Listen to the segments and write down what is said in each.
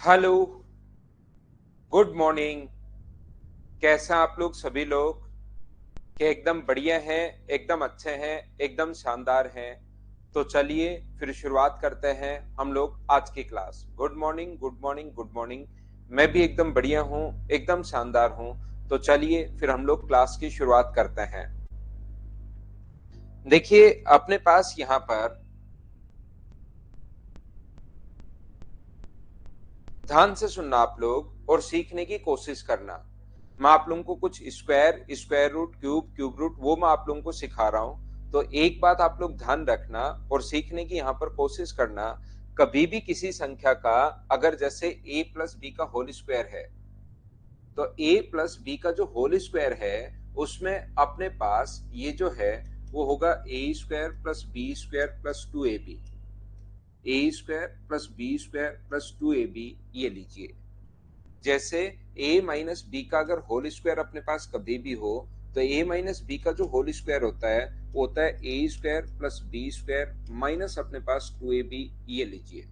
Hello, good morning. कैसा आप लोग सभी लोग? क्या एकदम बढ़िया हैं, एकदम अच्छे हैं, एकदम शानदार हैं? तो चलिए फिर शुरुआत करते हैं हम लोग आज की class. Good morning, good morning, good morning. मैं भी एकदम बढ़िया हूँ, एकदम शानदार हूँ। तो चलिए फिर हम लोग क्लास की शुरुआत करते हैं। देखिए अपने पास यहाँ पर ध्यान से सुनना आप लोग और सीखने की कोशिश करना। मैं आप लोगों को कुछ square, square root, cube, cube root वो मैं आप लोगों को सिखा रहा हूं। तो एक बात आप लोग ध्यान रखना और सीखने की यहाँ पर कोशिश करना। कभी भी किसी संख्या का अगर जैसे a प्लस बी का होल स्क्वायर है, तो a प्लस बी का जो होल स्क्वायर है उसमें अपने पास ये जो है वो होगा a square plus b square plus 2ab। A square plus b square plus 2ab, ये लीजिए। जैसे a माइनस बी का अगर होल स्क्वायर अपने पास कभी भी हो, तो a माइनस बी का जो होल स्क्वायर होता है वो होता है a square plus b square minus अपने पास 2ab, ये लीजिए।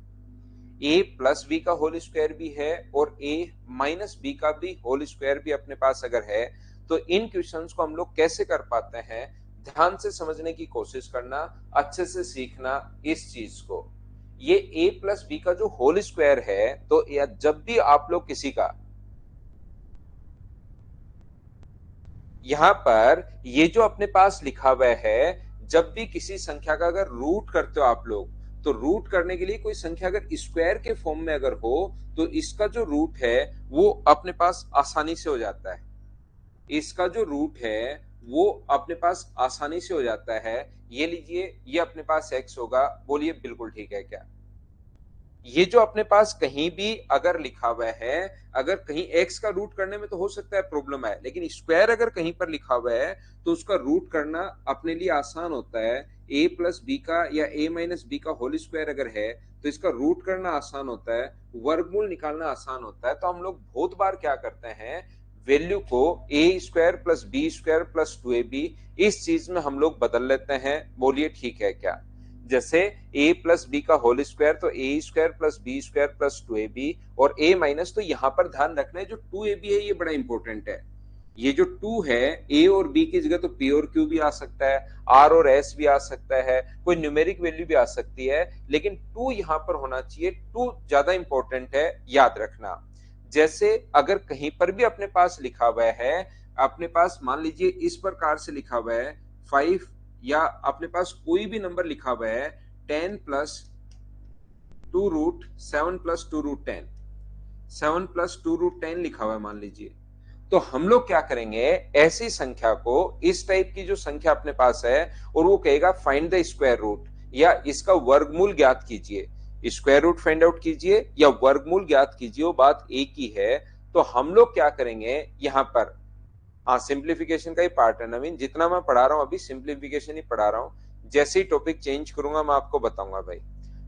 a प्लस बी का होल स्क्वायर भी है और a माइनस बी का भी होल स्क्वायर भी अपने पास अगर है, तो इन क्वेश्चंस को हम लोग कैसे कर पाते हैं, ध्यान से समझने की कोशिश करना, अच्छे से सीखना इस चीज को। ये a प्लस बी का जो होल स्क्वायर है, तो जब भी आप लोग किसी का यहाँ पर ये जो अपने पास लिखा हुआ है, जब भी किसी संख्या का अगर रूट करते हो आप लोग, तो रूट करने के लिए कोई संख्या अगर स्क्वायर के फॉर्म में अगर हो, तो इसका जो रूट है वो अपने पास आसानी से हो जाता है। इसका जो रूट है वो अपने पास आसानी से हो जाता है। ये लीजिए, ये अपने पास x होगा। बोलिए बिल्कुल ठीक है क्या? ये जो अपने पास कहीं भी अगर लिखा हुआ है, अगर कहीं x का रूट करने में तो हो सकता है प्रॉब्लम है, लेकिन स्क्वायर अगर कहीं पर लिखा हुआ है तो उसका रूट करना अपने लिए आसान होता है। a प्लस बी का या a माइनस बी का होल स्क्वायर अगर है तो इसका रूट करना आसान होता है, वर्गमूल निकालना आसान होता है। तो हम लोग बहुत बार क्या करते हैं, वैल्यू को a square plus b square plus 2ab इस चीज में हम लोग बदल लेते हैं। बोलिए ठीक है क्या? जैसे a प्लस बी का होल स्क्वायर, तो a square plus b square plus 2ab, और a माइनस, तो यहां पर ध्यान रखना है जो 2ab है ये बड़ा इंपॉर्टेंट है। ये जो 2 है, a और b की जगह तो p और q भी आ सकता है, r और s भी आ सकता है, कोई न्यूमेरिक वैल्यू भी आ सकती है, लेकिन 2 यहां पर होना चाहिए। 2 ज्यादा इंपॉर्टेंट है, याद रखना। जैसे अगर कहीं पर भी अपने पास लिखा हुआ है, अपने पास मान लीजिए इस प्रकार से लिखा हुआ है 5, या अपने पास कोई भी नंबर लिखा हुआ है 10 प्लस 2√7 प्लस 2√10, 7 प्लस 2√10 लिखा हुआ है मान लीजिए। तो हम लोग क्या करेंगे, ऐसी संख्या को, इस टाइप की जो संख्या अपने पास है, और वो कहेगा फाइंड द स्क्वायर रूट या इसका वर्गमूल ज्ञात कीजिए। स्क्वायर रूट फाइंड आउट कीजिए या वर्गमूल ज्ञात कीजिए, वो बात एक ही है। तो हम लोग क्या करेंगे यहां पर, हाँ सिंप्लीफिकेशन का ही पार्ट है नवीन, जितना मैं पढ़ा रहा हूँ अभी सिंप्लीफिकेशन ही पढ़ा रहा हूँ। जैसे ही टॉपिक चेंज करूंगा मैं आपको बताऊंगा भाई।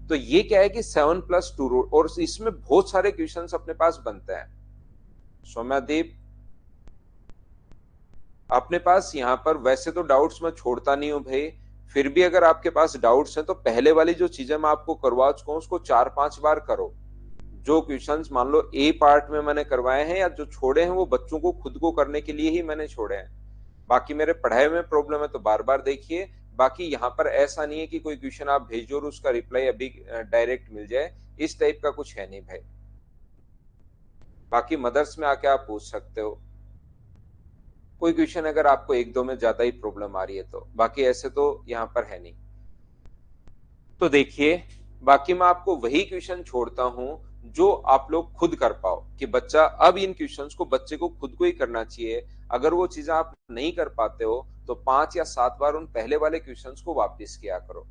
तो ये क्या है कि 7 प्लस 2 रूट, और इसमें बहुत सारे क्वेश्चंस अपने पास बनते हैं। सौम्यादीप, अपने पास यहाँ पर वैसे तो डाउट्स मैं छोड़ता नहीं हूँ भाई, फिर भी अगर आपके पास डाउट्स हैं तो पहले वाली जो चीजें मैं आपको करवा चुका हूँ उसको 4-5 बार करो। जो क्वेश्चंस मान लो ए पार्ट में मैंने करवाए हैं या जो छोड़े हैं वो बच्चों को खुद को करने के लिए ही मैंने छोड़े हैं। बाकी मेरे पढ़ाई में प्रॉब्लम है तो बार बार देखिए। बाकी यहाँ पर ऐसा नहीं है कि कोई क्वेश्चन आप भेजो और उसका रिप्लाई अभी डायरेक्ट मिल जाए, इस टाइप का कुछ है नहीं भाई। बाकी मदर्स में आके आप पूछ सकते हो कोई क्वेश्चन अगर आपको एक दो में ज्यादा ही प्रॉब्लम आ रही है तो, बाकी ऐसे तो यहाँ पर है नहीं। तो देखिए, बाकी मैं आपको वही क्वेश्चन छोड़ता हूं जो आप लोग खुद कर पाओ, कि बच्चा अब इन क्वेश्चंस को बच्चे को खुद को ही करना चाहिए। अगर वो चीजें आप नहीं कर पाते हो तो 5 या 7 बार उन पहले वाले क्वेश्चंस को वापस किया करो।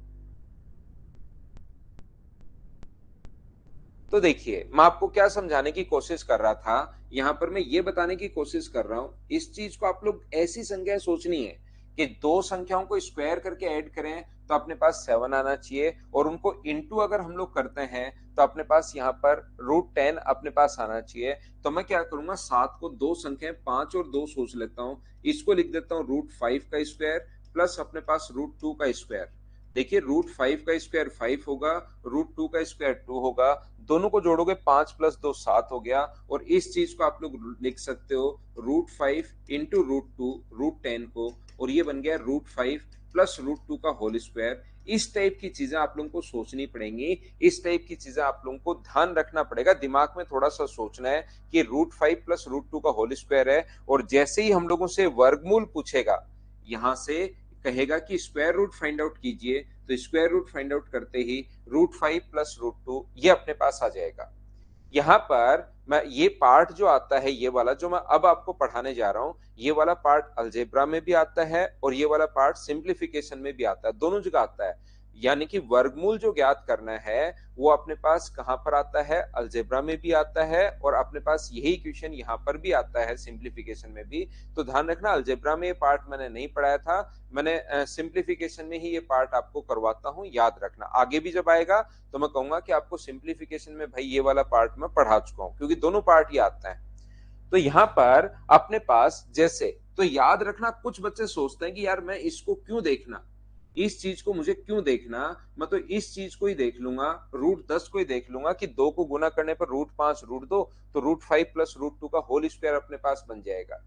तो देखिए मैं आपको क्या समझाने की कोशिश कर रहा था, यहां पर मैं ये बताने की कोशिश कर रहा हूं, इस चीज को आप लोग ऐसी संख्याएं सोचनी है कि दो संख्याओं को स्क्वायर करके ऐड करें तो अपने पास 7 आना चाहिए, और उनको इनटू अगर हम लोग करते हैं तो अपने पास यहाँ पर √10 अपने पास आना चाहिए। तो मैं क्या करूंगा, 7 को दो संख्याएं 5 और 2 सोच लेता हूँ, इसको लिख देता हूँ √5 का स्क्वायर प्लस अपने पास √2 का स्क्वायर। देखिए रूट 5 का स्क्वायर 5 होगा, रूट 2 का स्क्वायर 2 होगा, दोनों को जोड़ोगे 5 प्लस 2 7 हो गया, और इस चीज को आप लोग लिख सकते हो रूट 5 इंटू रूट 2 रूट 10 को, और ये बन गया रूट 5 प्लस रूट 2 का होल स्क्वायर। इस टाइप की चीजें आप लोगों को सोचनी पड़ेंगी, इस टाइप की चीजें आप लोगों को ध्यान रखना पड़ेगा, दिमाग में थोड़ा सा सोचना है कि रूट 5 प्लस रूट 2 का होल स्क्वायर है, और जैसे ही हम लोगों से वर्गमूल पूछेगा, यहां से कहेगा कि स्क्वायर रूट फाइंड आउट कीजिए, तो स्क्वायर रूट फाइंड आउट करते ही रूट 5 प्लस रूट 2 ये अपने पास आ जाएगा। यहाँ पर मैं ये पार्ट जो आता है, ये वाला जो मैं अब आपको पढ़ाने जा रहा हूं, ये वाला पार्ट अलजेब्रा में भी आता है और ये वाला पार्ट सिंप्लीफिकेशन में भी आता है, दोनों जगह आता है। यानी कि वर्गमूल जो ज्ञात करना है वो अपने पास कहां पर आता है, अलजेब्रा में भी आता है, और अपने पास यही क्वेश्चन यहाँ पर भी आता है सिंप्लीफिकेशन में भी। तो ध्यान रखना, अलजेब्रा में ये पार्ट मैंने नहीं पढ़ाया था, मैंने सिंप्लीफिकेशन में ही ये पार्ट आपको करवाता हूं, याद रखना। आगे भी जब आएगा तो मैं कहूंगा कि आपको सिंप्लीफिकेशन में भाई ये वाला पार्ट मैं पढ़ा चुका हूं, क्योंकि दोनों पार्ट ही आता है। तो यहां पर अपने पास जैसे, तो याद रखना, कुछ बच्चे सोचते हैं कि यार मैं इसको क्यों देखना, इस चीज को मुझे क्यों देखना, मैं तो इस चीज को ही देख लूंगा, रूट 10 को ही देख लूंगा कि 2 को गुना करने पर रूट 5 रूट 2, तो रूट 5 प्लस रूट 2 का होल स्क्वायर अपने पास बन जाएगा।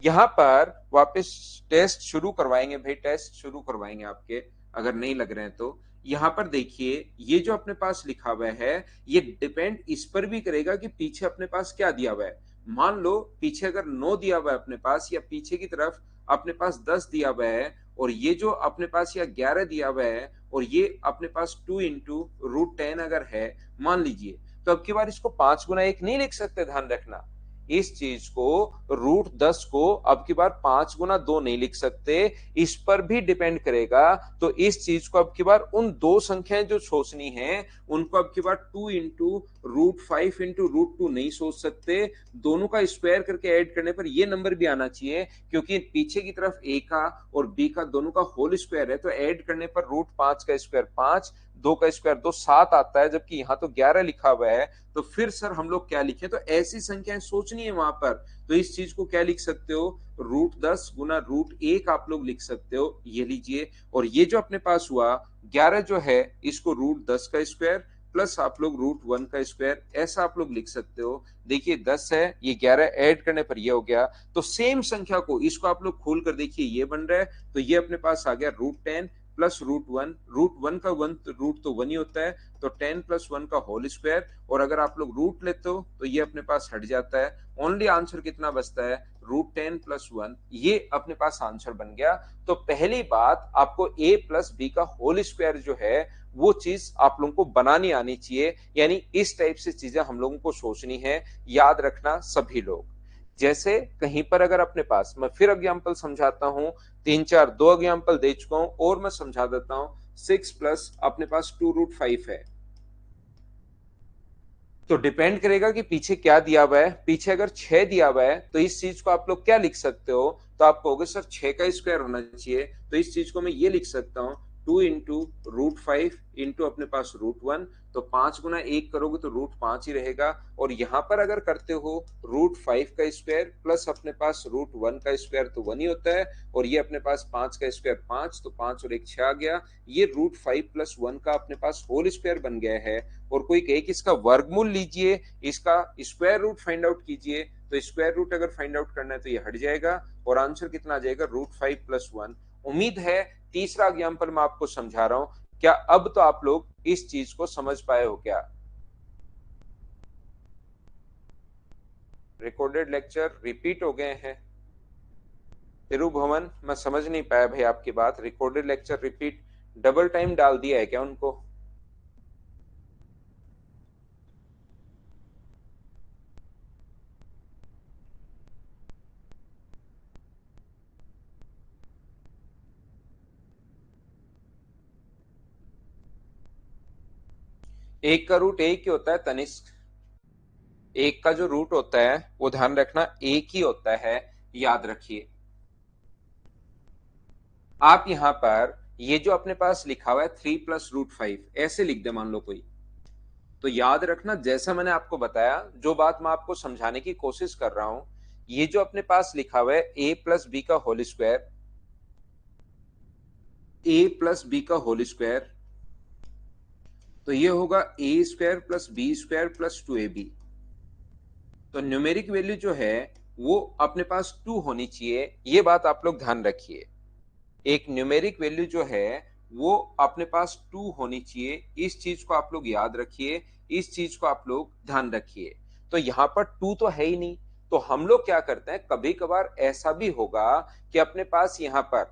यहां पर वापस टेस्ट शुरू करवाएंगे भाई, टेस्ट शुरू करवाएंगे आपके, अगर नहीं लग रहे हैं तो। यहां पर देखिए ये जो अपने पास लिखा हुआ है, ये डिपेंड इस पर भी करेगा कि पीछे अपने पास क्या दिया हुआ है। मान लो पीछे अगर 9 दिया हुआ है अपने पास, या पीछे की तरफ अपने पास 10 दिया हुआ है, और ये जो अपने पास या 11 दिया हुआ है, और ये अपने पास 2 इंटू रूट 10 अगर है मान लीजिए, तो अब की बार इसको 5 गुना 1 नहीं लिख सकते, ध्यान रखना। इस चीज को, रूट 10 को अब की बार 5 गुना 2 नहीं लिख सकते, इस पर भी डिपेंड करेगा। तो इस चीज को अब की बार उन दो संख्याएं जो सोचनी है, उनको अब की बार 2 इंटू रूट 5 इंटू रूट 2 नहीं सोच सकते, दोनों का स्क्वायर करके ऐड करने पर ये नंबर भी आना चाहिए, क्योंकि पीछे की तरफ ए का और बी का दोनों का होल स्क्वायर है, तो ऐड करने पर रूट 5 का स्क्वायर 5, 2 का स्क्वायर 2 7 आता है, जबकि यहां तो 11 लिखा हुआ है। तो फिर सर हम लोग क्या लिखें, तो ऐसी संख्याएं सोचनी है वहां पर, तो इस चीज को क्या लिख सकते हो, रूट 10 गुना रूट 1 आप लोग लिख सकते हो, ये लीजिए। और ये जो अपने पास हुआ 11 जो है, इसको रूट 10 का स्क्वायर प्लस आप लोग रूट 1 का स्क्वायर, ऐसा आप लोग लिख सकते हो। देखिए 10 है, ये 11 ऐड करने पर ये हो गया। तो सेम संख्या को इसको आप लोग खोल कर देखिए, ये बन रहा है, तो ये अपने पास आ गया रूट 10 प्लस रूट 1, रूट 1 का 1 रूट तो 1 ही होता है, तो 10 प्लस 1 का होल स्क्वायर, और अगर आप लोग रूट लेते हो तो ये अपने पास हट जाता है, ओनली आंसर कितना बचता है, रूट 10 प्लस 1, ये अपने पास आंसर बन गया। तो पहली बात, आपको a प्लस बी का होल स्क्वायर जो है वो चीज आप लोगों को बनानी आनी चाहिए, यानी इस टाइप से चीजें हम लोगों को सोचनी है, याद रखना सभी लोग। जैसे कहीं पर अगर अपने पास, मैं फिर एग्जाम्पल समझाता हूं, 3 4 2 एग्जाम्पल दे चुका हूं और मैं समझा देता हूं। 6 प्लस अपने पास 2 रूट 5 है, तो डिपेंड करेगा कि पीछे क्या दिया हुआ है। पीछे अगर 6 दिया हुआ है तो इस चीज को आप लोग क्या लिख सकते हो, तो आप कहोगे सर 6 का स्क्वायर होना चाहिए, तो इस चीज को मैं ये लिख सकता हूं 2 इंटू रूट 5 इंटू अपने पास रूट 1, तो 5 गुना 1 करोगे तो रूट 5 ही रहेगा। और यहां पर अगर करते हो रूट 5 का स्क्वायर प्लस अपने पास रूट 1 का स्क्वायर, तो 1 ही होता है, और ये अपने पास 5 का स्क्वायर 5, तो 5 और 1 6 आ गया। ये रूट 5 प्लस 1 का अपने पास होल स्क्वायर बन गया है। और कोई कहे कि इसका वर्गमूल लीजिए, इसका स्क्वायर रूट फाइंड आउट कीजिए, तो स्क्वायर रूट अगर फाइंड आउट करना है तो ये हट जाएगा, और आंसर कितना आ जाएगा, रूट 5 प्लस 1। उम्मीद है तीसरा एग्जाम्पल मैं आपको समझा रहा हूं, क्या अब तो आप लोग इस चीज को समझ पाए हो क्या। रिकॉर्डेड लेक्चर रिपीट हो गए हैं, तिरु भवन, मैं समझ नहीं पाया भाई आपकी बात, recorded lecture repeat, double time डाल दिया है क्या उनको। एक का रूट एक ही होता है तनिष्क, एक का जो रूट होता है वो ध्यान रखना एक ही होता है, याद रखिए। आप यहां पर ये जो अपने पास लिखा हुआ है 3 प्लस रूट 5 ऐसे लिख दे मान लो कोई, तो याद रखना जैसा मैंने आपको बताया, जो बात मैं आपको समझाने की कोशिश कर रहा हूं, ये जो अपने पास लिखा हुआ है a प्लस बी का whole square, a plus b का होल स्क्वायर, तो ये होगा a square plus b square plus 2ab। तो न्यूमेरिक वैल्यू जो है वो अपने पास 2 होनी चाहिए, ये बात आप लोग ध्यान रखिए। एक न्यूमेरिक वैल्यू जो है वो अपने पास 2 होनी चाहिए, इस चीज को आप लोग याद रखिए, इस चीज को आप लोग ध्यान रखिए। तो यहाँ पर 2 तो है ही नहीं, तो हम लोग क्या करते हैं, कभी कभार ऐसा भी होगा कि अपने पास यहाँ पर,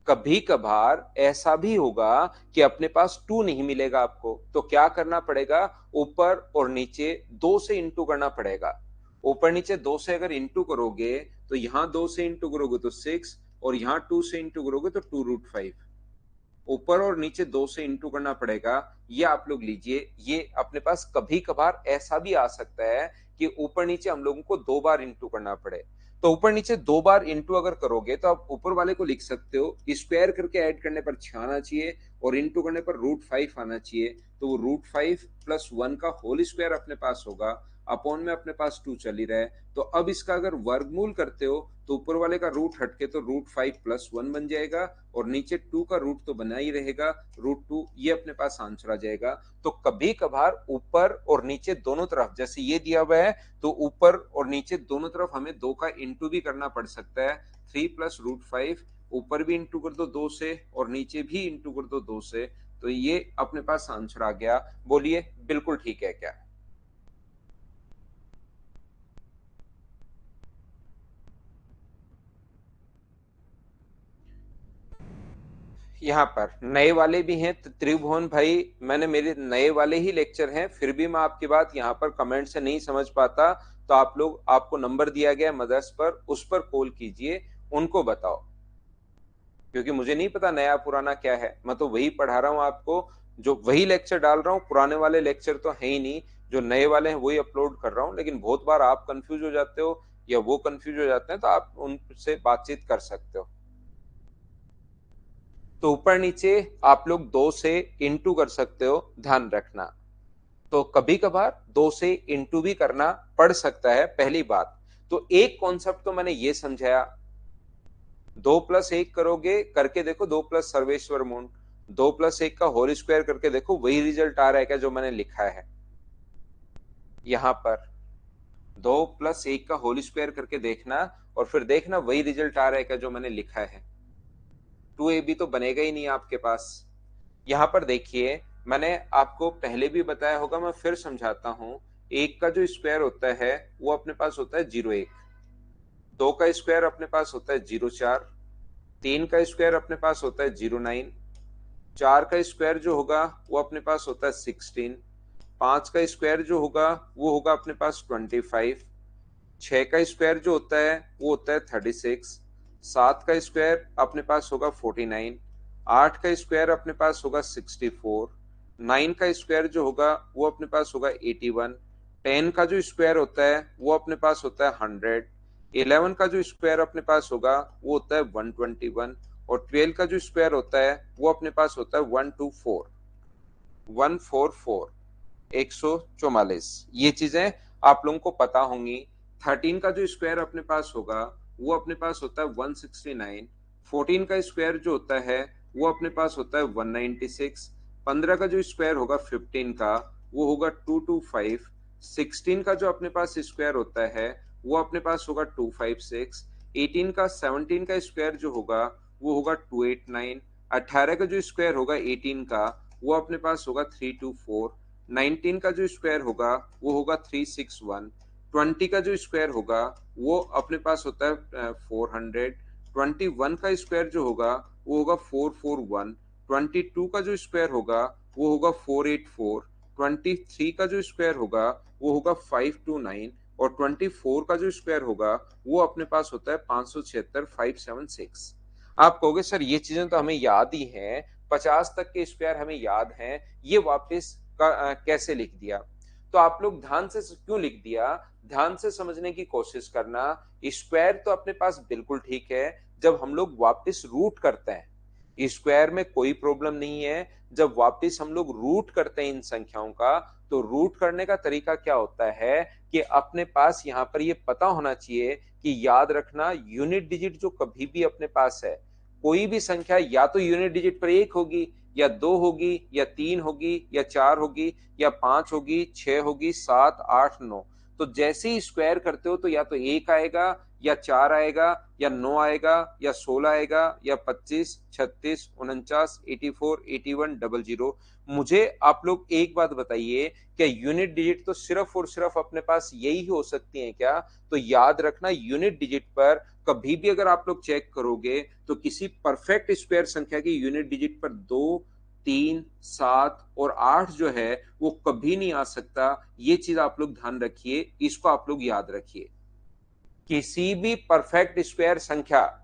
कभी कभार ऐसा भी होगा कि अपने पास 2 नहीं मिलेगा आपको, तो क्या करना पड़ेगा, ऊपर और नीचे 2 से इंटू करना पड़ेगा। ऊपर नीचे 2 से अगर इंटू करोगे तो यहाँ 2 से इंटू करोगे तो 6, और यहाँ 2 से इंटू करोगे तो 2√5। ऊपर और नीचे 2 से इंटू करना पड़ेगा, ये आप लोग लीजिए। ये अपने पास कभी कभार ऐसा भी आ सकता है कि ऊपर नीचे हम लोगों को 2 बार इंटू करना पड़े। तो ऊपर नीचे 2 बार इंटू अगर करोगे तो आप ऊपर वाले को लिख सकते हो, स्क्वायर करके ऐड करने पर 6 आना चाहिए और इंटू करने पर √5 आना चाहिए। तो वो √5 प्लस 1 का होल स्क्वायर अपने पास होगा, अपॉन में अपने पास 2 चल ही रहा है। तो अब इसका अगर वर्गमूल करते हो तो ऊपर वाले का रूट हटके तो √5 प्लस 1 बन जाएगा, और नीचे 2 का रूट तो बना ही रहेगा, √2, ये अपने पास आंसर आ जाएगा। तो कभी कभार ऊपर और नीचे दोनों तरफ, जैसे ये दिया हुआ है तो ऊपर और नीचे दोनों तरफ हमें 2 का इंटू भी करना पड़ सकता है। 3 प्लस √5, ऊपर भी इंटू कर दो 2 से और नीचे भी इंटू कर दो 2 से, तो ये अपने पास आंसर आ गया। बोलिए बिल्कुल ठीक है क्या? यहाँ पर नए वाले भी हैं, त्रिभुवन भाई, मैंने, मेरे नए वाले ही लेक्चर हैं, फिर भी मैं आपकी बात यहाँ पर कमेंट से नहीं समझ पाता, तो आप लोग, आपको नंबर दिया गया मदर्स पर, उस पर कॉल कीजिए, उनको बताओ, क्योंकि मुझे नहीं पता नया पुराना क्या है। मैं तो वही पढ़ा रहा हूँ आपको, जो वही लेक्चर डाल रहा हूँ, पुराने वाले लेक्चर तो है ही नहीं, जो नए वाले हैं वही अपलोड कर रहा हूँ। लेकिन बहुत बार आप कंफ्यूज हो जाते हो या वो कंफ्यूज हो जाते हैं, तो आप उनसे बातचीत कर सकते हो। तो ऊपर नीचे आप लोग 2 से इंटू कर सकते हो, ध्यान रखना। तो कभी कभार 2 से इंटू भी करना पड़ सकता है, पहली बात। तो एक कॉन्सेप्ट तो मैंने ये समझाया, 2+1 करोगे, करके देखो, 2+ सर्वेश्वर मून, 2+1 का होल स्क्वायर करके देखो, वही रिजल्ट आ रहा है क्या जो मैंने लिखा है यहां पर। 2+1 का होल स्क्वायर करके देखना और फिर देखना वही रिजल्ट आ रहा है क्या जो मैंने लिखा है। 2ab तो बनेगा ही नहीं आपके पास। यहाँ पर देखिए, मैंने आपको पहले भी बताया होगा, मैं फिर समझाता हूँ। 1 का जो स्क्वायर होता है वो अपने पास होता है 0.1, 2 का स्क्वायर अपने पास होता है 0.4, 3 का स्क्वायर अपने पास होता है 0.9, 4 का स्क्वायर जो होगा वो अपने पास होता है 16, 5 का स्क्वायर जो होगा वो होगा अपने पास 25, 6 का स्क्वायर जो होता है वो होता है 36, 7 का स्क्वायर अपने पास होगा 49, 8 का स्क्वायर अपने पास होगा 64, 9 का स्क्वायर जो होगा वो अपने पास होगा 81, 10 का जो स्क्वायर होता है वो अपने पास होता है 100, 11 का जो स्क्वायर अपने पास होगा वो होता है 121, और 12 का जो स्क्वायर होता है वो अपने पास होता है 144, 144, ये चीजें आप लोगों को पता होंगी। 13 का जो स्क्वायर अपने पास होगा वो अपने पास होता है 169, 14 का स्क्वायर जो होता है वो अपने पास होता है 196, 15 का जो स्क्वायर होगा 15 का वो होगा 225, 16 का जो अपने पास स्क्वायर होता है वो अपने पास होगा 256, 18 का 17 का स्क्वायर जो होगा वो होगा 289, 18 का जो स्क्वायर होगा 18 का वो अपने पास होगा 324, 19 का जो स्क्वायर होगा वो होगा 361, 20 का जो स्क्वायर होगा वो अपने पास होता है 400, 21 का स्क्वायर जो होगा वो होगा 441, 22 का जो स्क्वायर होगा वो होगा 484, 23 का जो स्क्वायर होगा वो होगा 529, और 24 का जो स्क्वायर होगा वो अपने पास होता है 576, 576। आप कहोगे सर ये चीजें तो हमें याद ही हैं, 50 तक के स्क्वायर हमें याद हैं, ये वापस कैसे लिख दिया? तो आप लोग ध्यान से क्यों लिख दिया, ध्यान से समझने की कोशिश करना। स्क्वायर तो अपने पास बिल्कुल ठीक है, जब हम लोग वापस रूट करते हैं स्क्वायर में कोई प्रॉब्लम नहीं है। जब वापस हम लोग रूट करते हैं इन संख्याओं का, तो रूट करने का तरीका क्या होता है कि अपने पास यहाँ पर ये पता होना चाहिए कि याद रखना यूनिट डिजिट जो कभी भी अपने पास है, कोई भी संख्या या तो यूनिट डिजिट पर 1 होगी, या 2 होगी, या 3 होगी, या 4 होगी, या 5 होगी, 6 होगी, 7, 8, 9। तो जैसे ही स्क्वायर करते हो तो या तो 1 आएगा, या 4 आएगा, या 9 आएगा, या 16 आएगा, या 25, 36, 49, 84, 81, 00। मुझे आप लोग एक बात बताइए, क्या यूनिट डिजिट तो सिर्फ और सिर्फ अपने पास यही हो सकती है क्या? तो याद रखना, यूनिट डिजिट पर कभी भी अगर आप लोग चेक करोगे तो किसी परफेक्ट स्क्वायर संख्या की यूनिट डिजिट पर 2, 3, 7 और 8 जो है वो कभी नहीं आ सकता। ये चीज आप लोग ध्यान रखिए, इसको आप लोग याद रखिए। किसी भी परफेक्ट स्क्वायर संख्या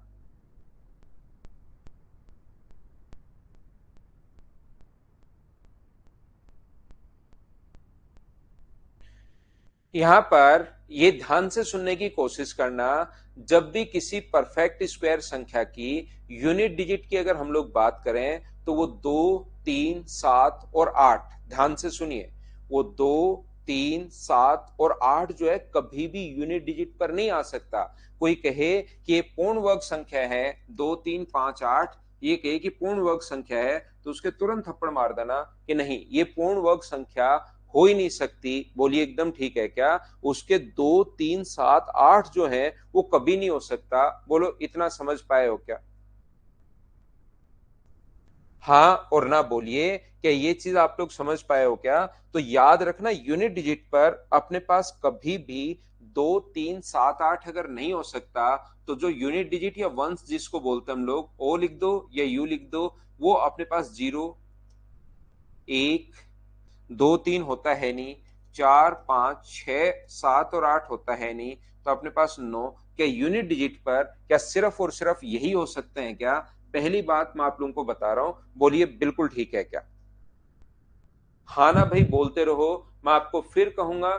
यहां पर ये ध्यान से सुनने की कोशिश करना, जब भी किसी परफेक्ट स्क्वायर संख्या की यूनिट डिजिट की अगर हम लोग बात करें तो वो 2, 3, 7 और 8, ध्यान से सुनिए, वो 2, 3, 7 और 8 जो है कभी भी यूनिट डिजिट पर नहीं आ सकता। कोई कहे कि ये पूर्ण वर्ग संख्या है 2, 3, 5, 8, ये कहे कि पूर्ण वर्ग संख्या है, तो उसके तुरंत थप्पड़ मार देना कि नहीं, ये पूर्ण वर्ग संख्या हो ही नहीं सकती। बोलिए एकदम ठीक है क्या? उसके 2, 3, 7, 8 जो है वो कभी नहीं हो सकता। बोलो इतना समझ पाए हो क्या? हाँ और ना बोलिए, क्या ये चीज आप लोग समझ पाए हो क्या? तो याद रखना, यूनिट डिजिट पर अपने पास कभी भी 2, 3, 7, 8 अगर नहीं हो सकता तो जो यूनिट डिजिट या वंस जिसको बोलते हैं हम लोग, ओ लिख दो या यू लिख दो, वो अपने पास 0, 1, 2, 3 होता है नहीं, 4, 5, 6, 7 और 8 होता है नहीं, तो अपने पास 9। क्या यूनिट डिजिट पर क्या सिर्फ और सिर्फ यही हो सकते हैं क्या? पहली बात मैं आप लोगों को बता रहा हूं, बोलिए बिल्कुल ठीक है क्या? हाँ ना भाई, बोलते रहो। मैं आपको फिर कहूंगा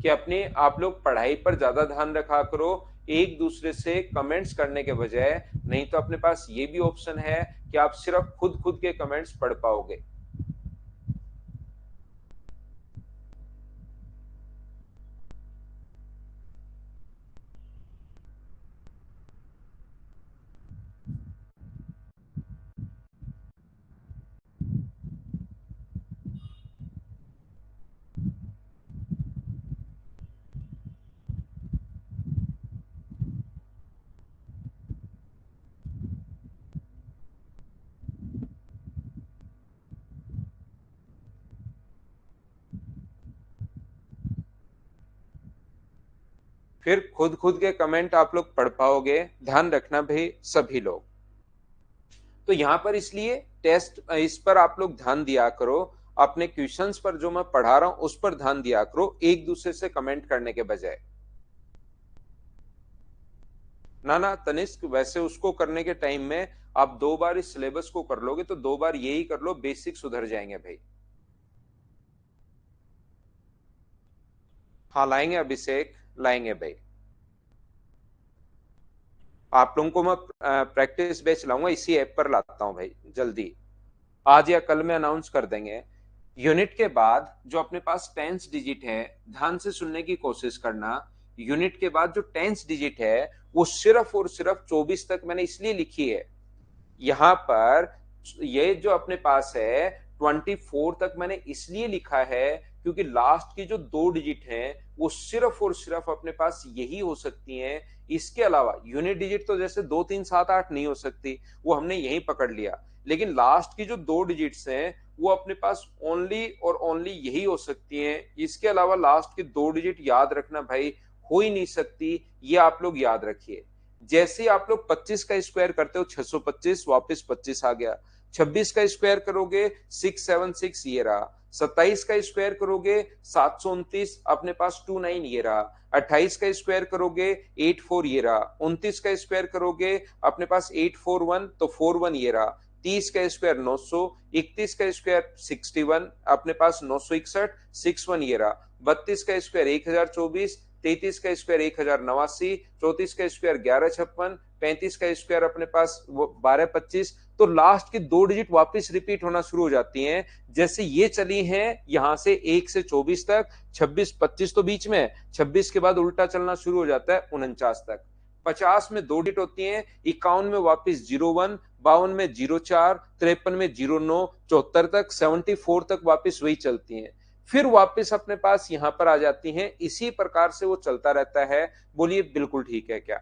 कि अपने आप लोग पढ़ाई पर ज्यादा ध्यान रखा करो, एक दूसरे से कमेंट्स करने के बजाय। नहीं तो अपने पास ये भी ऑप्शन है कि आप सिर्फ खुद खुद के कमेंट्स पढ़ पाओगे। फिर खुद खुद के कमेंट आप लोग पढ़ पाओगे, ध्यान रखना भाई सभी लोग। तो यहां पर इसलिए टेस्ट इस पर आप लोग ध्यान दिया करो, अपने क्वेश्चंस पर जो मैं पढ़ा रहा हूं उस पर ध्यान दिया करो, एक दूसरे से कमेंट करने के बजाय। ना ना तनिष्क, वैसे उसको करने के टाइम में आप 2 बार इस सिलेबस को कर लोगे तो 2 बार यही कर लो, बेसिक सुधर जाएंगे भाई। हाँ लाएंगे अभिषेक, लाएंगे भाई। आप लोगों को मैं प्रैक्टिस बैच लाऊंगा, इसी ऐप पर लाता हूं भाई जल्दी, आज या कल में अनाउंस कर देंगे। यूनिट के बाद जो अपने पास टेंस डिजिट है, ध्यान से सुनने की कोशिश करना, यूनिट के बाद जो टेंस डिजिट है वो सिर्फ और सिर्फ 24 तक मैंने इसलिए लिखी है। यहां पर ये जो अपने पास है 24 तक मैंने इसलिए लिखा है क्योंकि लास्ट की जो 2 डिजिट हैं वो सिर्फ और सिर्फ अपने पास यही हो सकती हैं। इसके अलावा यूनिट डिजिट तो जैसे 2, 3, 7, 8 नहीं हो सकती, वो हमने यही पकड़ लिया। लेकिन लास्ट की जो 2 डिजिट्स हैं वो अपने पास ओनली और ओनली यही हो सकती हैं। इसके अलावा लास्ट की 2 डिजिट याद रखना भाई, हो ही नहीं सकती। ये आप लोग याद रखिए। जैसे आप लोग 25 का स्क्वायर करते हो 625, वापस 25 आ गया। 26 का स्क्वायर करोगे 676, ये रहा। 27 का स्क्वायर करोगे 729, अपने पास 29 ये रहा। 28 का स्क्वायर करोगे 84 ये रहा। 29 का स्क्वायर करोगे अपने पास 841, तो 41 ये रहा। 30 का स्क्वायर 900, 31 का स्क्वायर 61, अपने पास 961, 61 ये रहा। 32 का स्क्वायर 1024, 33 का स्क्वायर 1089, 34 का स्क्वायर 1156, 35 का स्क्वायर अपने पास 1225। तो लास्ट की 2 डिजिट वापस रिपीट होना शुरू हो जाती हैं, जैसे ये चली हैं यहां से 1 से 24 तक। 26, 25 तो बीच में, 26 के बाद उल्टा चलना शुरू हो जाता है 49 तक। 50 में 2 डिजिट होती हैं, 51 में वापस 01, 52 में 04, 53 में 09, 74 तक, 74 तक वापस वही चलती हैं। फिर वापस अपने पास यहां पर आ जाती हैं। इसी प्रकार से वो चलता रहता है। बोलिए बिल्कुल ठीक है क्या?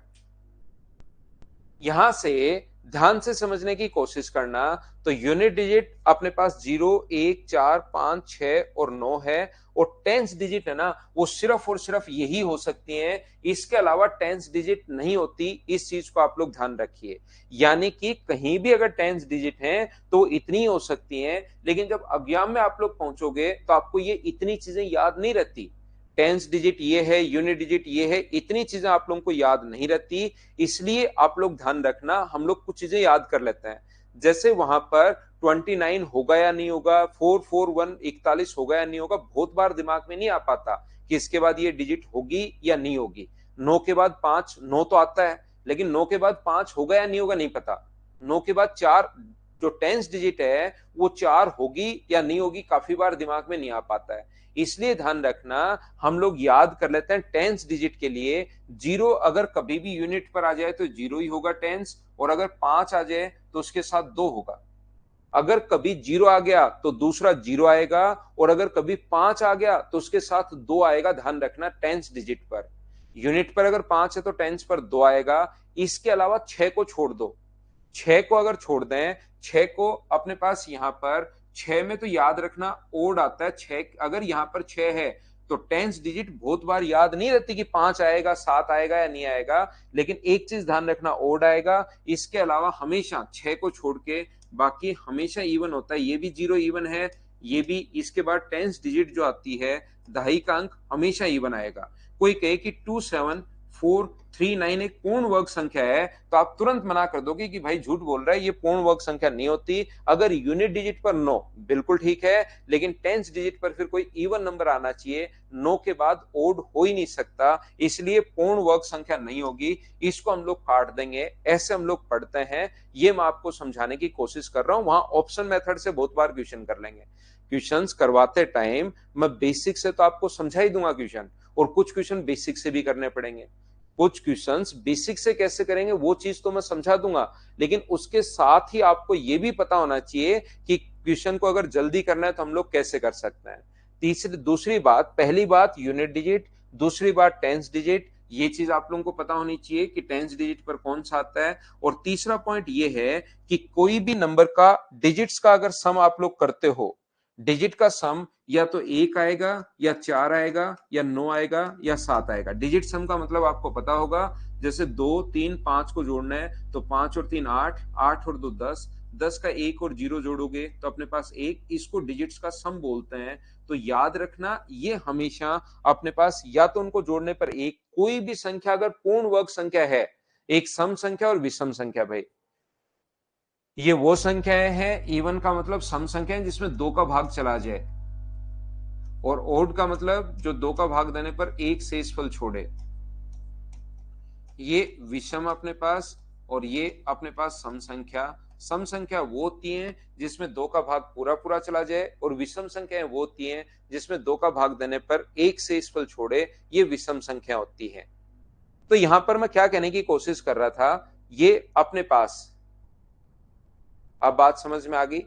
यहां से ध्यान से समझने की कोशिश करना। तो यूनिट डिजिट अपने पास 0, 1, 4, 5, 6 और 9 है। और टेंस डिजिट है ना, वो सिर्फ और सिर्फ यही हो सकती हैं। इसके अलावा टेंस डिजिट नहीं होती। इस चीज को आप लोग ध्यान रखिए। यानी कि कहीं भी अगर टेंस डिजिट है तो इतनी हो सकती हैं, लेकिन जब अज्ञात में आप लोग पहुंचोगे तो आपको ये इतनी चीजें याद नहीं रहती। टेंस डिजिट ये है, यूनिट डिजिट ये है, इतनी चीजें आप लोगों को याद नहीं रहती। इसलिए आप लोग ध्यान रखना, हम लोग कुछ चीजें याद कर लेते हैं। जैसे वहां पर 29 होगा या नहीं होगा, 441 41 होगा या नहीं होगा, बहुत बार दिमाग में नहीं आ पाता कि इसके बाद ये डिजिट होगी या नहीं होगी। 9 के बाद 5, 9 तो आता है, लेकिन 9 के बाद 5 होगा या नहीं होगा नहीं पता। 9 के बाद 4, जो टेंस डिजिट है वो 4 होगी या नहीं होगी, काफी बार दिमाग में नहीं आ पाता है। इसलिए ध्यान रखना, हम लोग याद कर लेते हैं टेंस डिजिट के लिए। 0 अगर कभी भी यूनिट पर आ जाए तो 0 ही होगा टेंस, और अगर 5 आ जाए तो उसके साथ 2 होगा। अगर कभी 0 आ गया तो दूसरा 0 आएगा, और अगर कभी 5 आ गया तो उसके साथ 2 आएगा। ध्यान रखना टेंस डिजिट पर। यूनिट पर अगर 5 है तो टेंस पर 2 आएगा। इसके अलावा 6 को छोड़ दो। 6 को अगर छोड़ दें, 6 को अपने पास यहां पर 6 में तो याद रखना ओड आता है। 6 अगर यहां पर 6 है तो टेंस डिजिट बहुत बार याद नहीं रहती कि 5 आएगा, 7 आएगा या नहीं आएगा। लेकिन एक चीज ध्यान रखना, ओड आएगा। इसके अलावा हमेशा 6 को छोड़ के बाकी हमेशा इवन होता है। ये भी 0 इवन है, ये भी। इसके बाद टेंस डिजिट जो आती है, दहाई का अंक हमेशा इवन आएगा। कोई कहे कि 27439 एक पूर्ण वर्ग संख्या है, तो आप तुरंत मना कर दोगे कि भाई झूठ बोल रहा है, ये पूर्ण वर्ग संख्या नहीं होती। अगर यूनिट डिजिट पर 9 बिल्कुल ठीक है, लेकिन टेंस डिजिट पर फिर कोई इवन नंबर आना चाहिए। 9 के बाद ओड हो ही नहीं सकता, इसलिए पूर्ण वर्ग संख्या नहीं होगी। इसको हम लोग काट देंगे। ऐसे हम लोग पढ़ते हैं। ये मैं आपको समझाने की कोशिश कर रहा हूं। वहां ऑप्शन मेथड से बहुत बार क्वेश्चन कर लेंगे। क्वेश्चंस करवाते टाइम मैं बेसिक से तो आपको समझा ही दूंगा क्वेश्चन, और कुछ क्वेश्चन बेसिक से भी करने पड़ेंगे। कुछ क्वेश्चंस बेसिक से कैसे करेंगे वो चीज तो मैं समझा दूंगा, लेकिन उसके साथ ही आपको यह भी पता होना चाहिए कि क्वेश्चन को अगर जल्दी करना है तो हम लोग कैसे कर सकते हैं। दूसरी बात, पहली बात यूनिट डिजिट, दूसरी बात टेंस डिजिट। ये चीज आप लोगों को पता होनी चाहिए कि टेंस डिजिट पर कौन सा आता है। और तीसरा पॉइंट ये है कि कोई भी नंबर का डिजिट्स का अगर सम आप लोग करते हो, डिजिट का सम या तो 1 आएगा, या 4 आएगा, या 9 आएगा, या 7 आएगा। डिजिट सम का मतलब आपको पता होगा, जैसे 2, 3, 5 को जोड़ना है तो 5 और 3 8, 8 और 2 10, 10 का 1 और 0 जोड़ोगे तो अपने पास 1। इसको डिजिट्स का सम बोलते हैं। तो याद रखना, ये हमेशा अपने पास या तो उनको जोड़ने पर एक, कोई भी संख्या अगर पूर्ण वर्ग संख्या है, एक सम संख्या और विषम संख्या, भाई ये वो संख्याएं हैं। इवन का मतलब सम संख्या जिसमें 2 का भाग चला जाए, और ओड का मतलब जो 2 का भाग देने पर एक शेषफल छोड़े। ये विषम अपने पास, और ये अपने पास सम संख्या। सम संख्या वो होती है जिसमें 2 का भाग पूरा पूरा चला जाए, और विषम संख्याएं वो होती हैं जिसमें 2 का भाग देने पर एक शेषफल छोड़े। ये विषम संख्या होती है। तो यहां पर मैं क्या कहने की कोशिश कर रहा था, ये अपने पास, अब बात समझ में आ गई।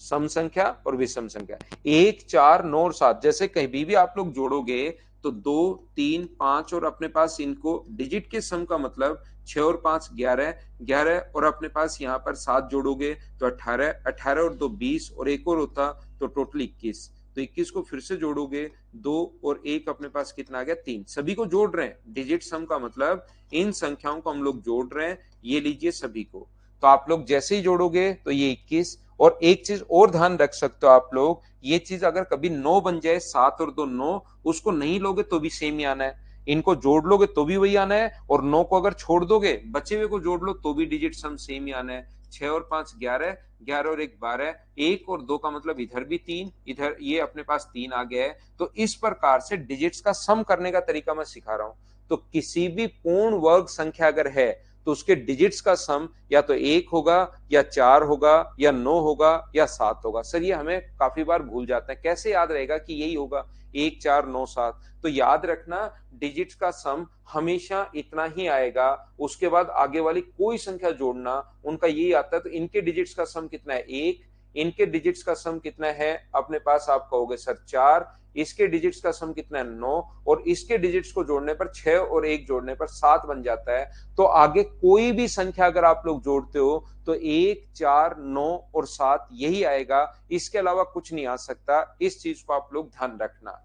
सम संख्या और विषम संख्या, 1, 4, 9 और 7 जैसे कहीं भी आप लोग जोड़ोगे तो 2, 3, 5 और अपने पास इनको डिजिट के सम का मतलब 6 और 5 11, 11 और अपने पास यहाँ पर 7 जोड़ोगे तो 18, 18 और 2 20 और एक और होता तो टोटल 21। तो 21 को फिर से जोड़ोगे, 2 और 1 अपने पास कितना आ गया 3। सभी को जोड़ रहे हैं, डिजिट सम का मतलब इन संख्याओं को हम लोग जोड़ रहे हैं। ये लीजिए सभी को। तो आप लोग जैसे ही जोड़ोगे तो ये 21। और एक चीज और ध्यान रख सकते हो आप लोग, ये चीज अगर कभी 9 बन जाए, 7 और 2 9, उसको नहीं लोगे तो भी सेम ही आना है। इनको जोड़ लोगे तो भी वही आना है, और 9 को अगर छोड़ दोगे, बचे हुए को जोड़ लो तो भी डिजिट सम सेम ही आना है। 6 और 5 11, 11 और 1 12, 1 और 2 का मतलब इधर भी 3, इधर ये अपने पास 3 आ गया है। तो इस प्रकार से डिजिट्स का सम करने का तरीका मैं सिखा रहा हूं। तो किसी भी पूर्ण वर्ग संख्या अगर है तो उसके डिजिट्स का सम या तो 1 होगा, या 4 होगा, या 9 होगा, या 7 होगा। सर ये हमें काफी बार भूल जाते हैं, कैसे याद रहेगा कि यही होगा। 1 4 9 7। तो याद रखना डिजिट्स का सम हमेशा इतना ही आएगा, उसके बाद आगे वाली कोई संख्या जोड़ना उनका यही आता है। तो इनके डिजिट्स का सम कितना है 1, इनके डिजिट्स का सम कितना है अपने पास, आप कहोगे सर 4, इसके डिजिट्स का सम कितना है 9, और इसके डिजिट्स को जोड़ने पर 6 और 1 जोड़ने पर 7 बन जाता है। तो आगे कोई भी संख्या अगर आप लोग जोड़ते हो तो 1 4 9 और 7 यही आएगा, इसके अलावा कुछ नहीं आ सकता। इस चीज को आप लोग ध्यान रखना,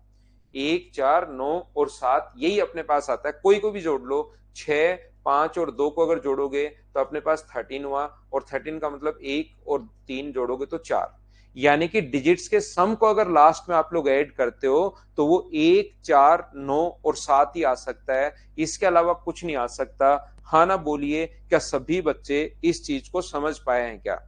1 4 9 और 7 यही अपने पास आता है। कोई को भी जोड़ लो, 6 5 और 2 को अगर जोड़ोगे तो अपने पास 13 हुआ, और 13 का मतलब 1 और 3 जोड़ोगे तो 4। यानी कि डिजिट्स के सम को अगर लास्ट में आप लोग ऐड करते हो तो वो 1 4 9 और 7 ही आ सकता है, इसके अलावा कुछ नहीं आ सकता। हाँ ना बोलिए, क्या सभी बच्चे इस चीज को समझ पाए हैं क्या?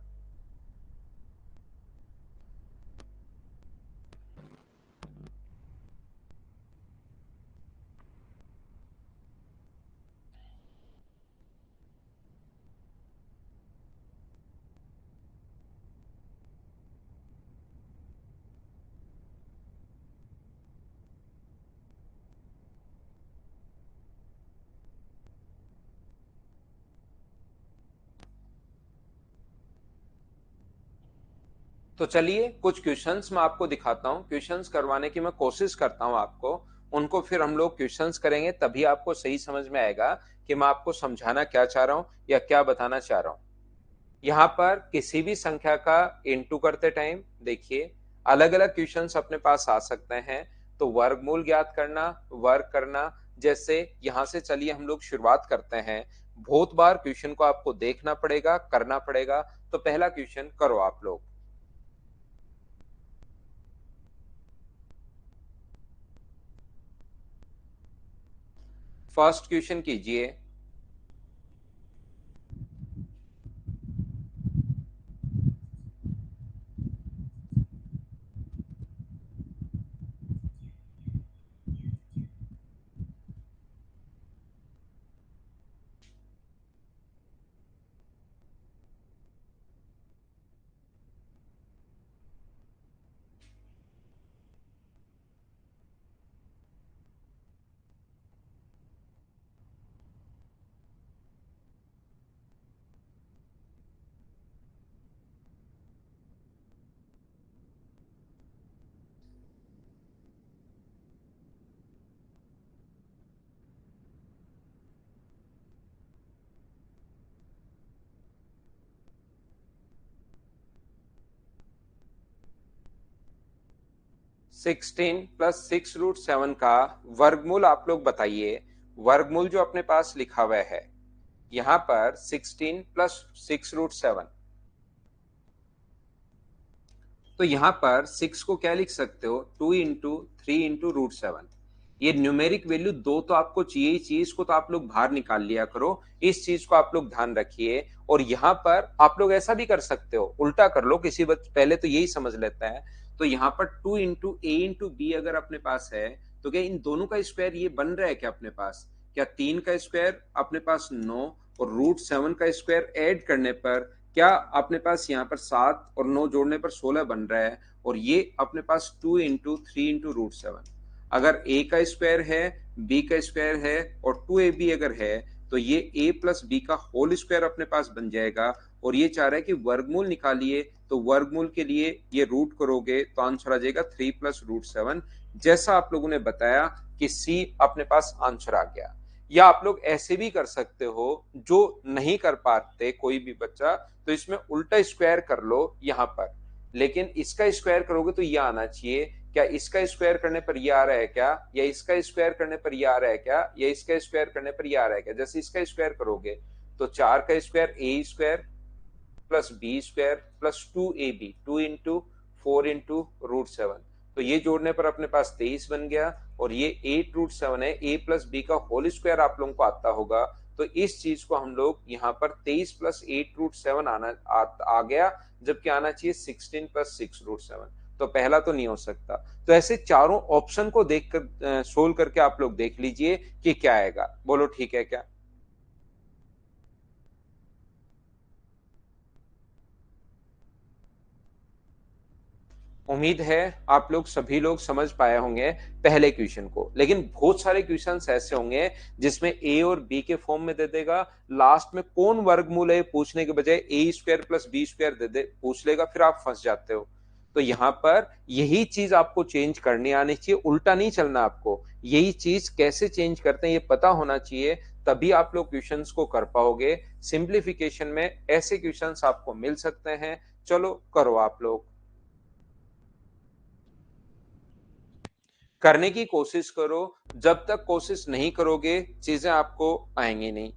तो चलिए कुछ क्वेश्चंस मैं आपको दिखाता हूं, क्वेश्चंस करवाने की मैं कोशिश करता हूं आपको, उनको फिर हम लोग क्वेश्चंस करेंगे, तभी आपको सही समझ में आएगा कि मैं आपको समझाना क्या चाह रहा हूं या क्या बताना चाह रहा हूं। यहाँ पर किसी भी संख्या का इनटू करते टाइम देखिए अलग अलग क्वेश्चंस अपने पास आ सकते हैं। तो वर्गमूल ज्ञात करना, वर्ग करना, जैसे यहां से चलिए हम लोग शुरुआत करते हैं। बहुत बार क्वेश्चन को आपको देखना पड़ेगा, करना पड़ेगा। तो पहला क्वेश्चन करो आप लोग। फर्स्ट क्वेश्चन कीजिए। 16 प्लस 6√7 का वर्गमूल आप लोग बताइए। वर्गमूल जो अपने पास लिखा हुआ है यहां पर 16 प्लस 6√7, तो यहां पर 6 को क्या लिख सकते हो 2 × 3 × √7। ये न्यूमेरिक वैल्यू दो तो आपको चाहिए ही चाहिए, इसको तो आप लोग बाहर निकाल लिया करो। इस चीज को आप लोग ध्यान रखिए। और यहां पर आप लोग ऐसा भी कर सकते हो, उल्टा कर लो, किसी पहले तो यही समझ लेता है। तो यहाँ पर 2 × A × B अगर अपने पास है तो क्या इन दोनों का स्क्वायर ये बन रहा है क्या अपने पास? क्या 3 का स्क्वायर अपने पास 9 और √7 का स्क्वायर ऐड करने पर क्या अपने पास यहाँ पर 7 और 9 जोड़ने पर 16 बन रहा है। और ये अपने पास 2 × 3 × √7। अगर a का स्क्वायर है, b का स्क्वायर है और 2ab अगर है तो ये a प्लस बी का होल स्क्वायर अपने पास बन जाएगा। और ये चाह रहा है कि वर्गमूल निकालिए, तो वर्गमूल के लिए ये रूट करोगे तो आंसर आ जाएगा 3 प्लस √7। जैसा आप लोगों ने बताया कि c अपने पास आंसर आ गया। या आप लोग ऐसे भी कर सकते हो, जो नहीं कर पाते कोई भी बच्चा, तो इसमें उल्टा स्क्वायर कर लो यहाँ पर। लेकिन इसका स्क्वायर करोगे तो ये आना चाहिए। क्या इसका स्क्वायर करने पर ये आ रहा है क्या, या इसका स्क्वायर करने पर ये आ रहा है क्या, या इसका स्क्वायर करने पर ये आ रहा है क्या? जैसे इसका स्क्वायर करोगे तो 4 का square a square plus b square plus 2ab, 2 × 4 × √7। तो ये जोड़ने पर अपने पास 23 बन गया। और ये 8√7 है, a प्लस बी का होल स्क्वायर आप लोगों को आता होगा। तो इस चीज को हम लोग यहाँ पर 23 प्लस 8√7 आ गया, जबकि आना चाहिए 16 प्लस 6√7। तो पहला तो नहीं हो सकता। तो ऐसे चारों ऑप्शन को देखकर सोल्व करके आप लोग देख लीजिए कि क्या आएगा। बोलो ठीक है क्या? उम्मीद है आप लोग सभी लोग समझ पाए होंगे पहले क्वेश्चन को, लेकिन बहुत सारे क्वेश्चंस ऐसे होंगे जिसमें ए और बी के फॉर्म में दे देगा, लास्ट में कौन वर्गमूल है पूछने के बजाय ए स्क्वायर प्लस बी स्क्वायर दे दे पूछ लेगा, फिर आप फंस जाते हो। तो यहां पर यही चीज आपको चेंज करनी आनी चाहिए, उल्टा नहीं चलना आपको। यही चीज कैसे चेंज करते हैं ये पता होना चाहिए, तभी आप लोग क्वेश्चंस को कर पाओगे। सिंप्लीफिकेशन में ऐसे क्वेश्चंस आपको मिल सकते हैं। चलो करो आप लोग, करने की कोशिश करो। जब तक कोशिश नहीं करोगे चीजें आपको आएंगी नहीं।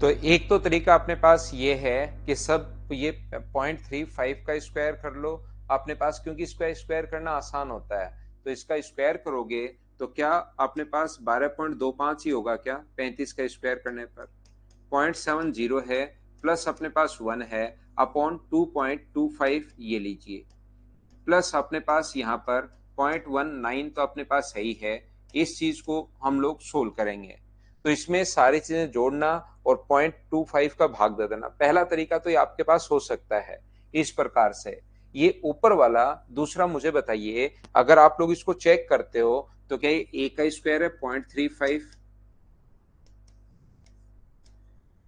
तो एक तो तरीका अपने पास ये है कि सब ये 0.35 का स्क्वायर कर लो अपने पास, क्योंकि इसका स्क्वायर करना आसान होता है। तो इसका स्क्वायर करोगे तो क्या अपने पास 12.25 ही होगा क्या 35 का स्क्वायर करने पर? 0.70 है, प्लस अपने पास 1 है अपॉन 2.25 ये लीजिए, प्लस अपने पास यहाँ पर 0.19 तो अपने पास है ही है। इस चीज को हम लोग सोल्व करेंगे, तो इसमें सारी चीजें जोड़ना और 0.25 का भाग दे देना। पहला तरीका तो ये आपके पास हो सकता है इस प्रकार से, ये ऊपर वाला। दूसरा मुझे बताइए, अगर आप लोग इसको चेक करते हो तो क्या ये ए का स्क्वायर है 0.35,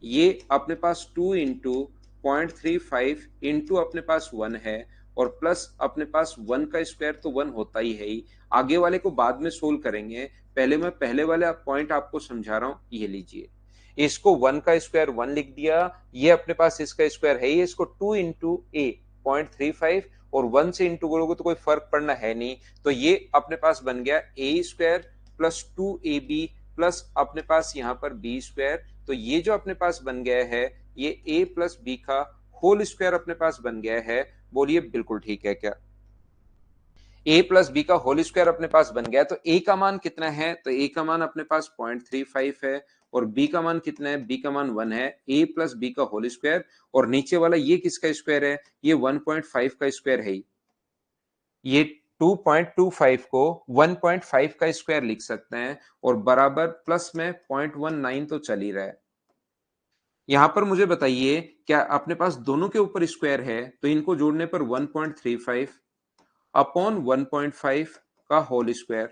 ये अपने पास 2 इंटू 0.35 इंटू अपने पास 1 है, और प्लस अपने पास 1 का स्क्वायर तो 1 होता ही है ही। आगे वाले को बाद में सोल्व करेंगे, पहले मैं पहले वाले पॉइंट आपको समझा रहा हूं, ये लीजिए। इसको 1 का स्क्वायर 1 लिख दिया, ये अपने पास इसका स्क्वायर है ही, इसको 2 इंटू ए 0.35 और 1 से इंटू करोगे तो कोई फर्क पड़ना है नहीं। तो ये अपने पास बन गया ए स्क्वायर प्लस 2ab प्लस अपने पास यहाँ पर बी स्क्वायर। तो ये जो अपने पास बन गया है ये a प्लस बी का होल स्क्वायर अपने पास बन गया है। बोलिए बिल्कुल ठीक है क्या? a प्लस बी का होल स्क्वायर अपने पास बन गया। तो a का मान कितना है? तो a का मान अपने पास 0.35 है, और b का मान कितना है? b का मान 1 है। a प्लस बी का होल स्क्वायर, और नीचे वाला ये किसका स्क्वायर है? ये 1.5 का स्क्वायर है। ये 2.25 को 1.5 का स्क्वायर लिख सकते हैं, और बराबर प्लस में 0.19 तो चल ही रहा है। यहां पर मुझे बताइए, क्या अपने पास दोनों के ऊपर स्क्वायर है? तो इनको जोड़ने पर 1.35 अपॉन 1.5 का होल स्क्वायर,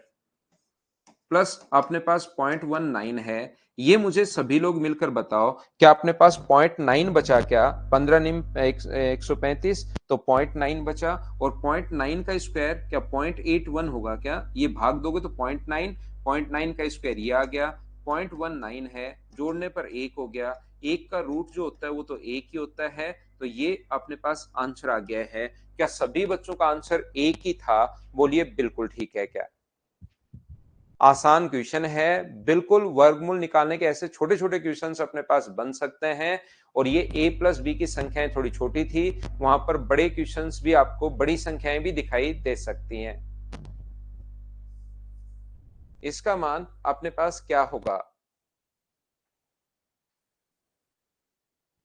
प्लस अपने पास 0.19 है। ये मुझे सभी लोग मिलकर बताओ, क्या अपने पास 0.9 बचा क्या? 15 निम 135, तो 0.9 बचा, और 0.9 का स्क्वायर क्या 0.81 होगा क्या? ये भाग दोगे तो 0.9, 0.9 का स्क्वायर ये आ गया, 0.19 है, जोड़ने पर 1 हो गया। 1 का रूट जो होता है वो तो 1 ही होता है। तो ये अपने पास आंसर आ गया है। क्या सभी बच्चों का आंसर 1 ही था? बोलिए बिल्कुल ठीक है क्या? आसान क्वेश्चन है बिल्कुल। वर्गमूल निकालने के ऐसे छोटे छोटे क्वेश्चन अपने पास बन सकते हैं, और ये a प्लस बी की संख्याएं थोड़ी छोटी थी, वहां पर बड़े क्वेश्चंस भी आपको बड़ी संख्याएं भी दिखाई दे सकती हैं। इसका मान अपने पास क्या होगा?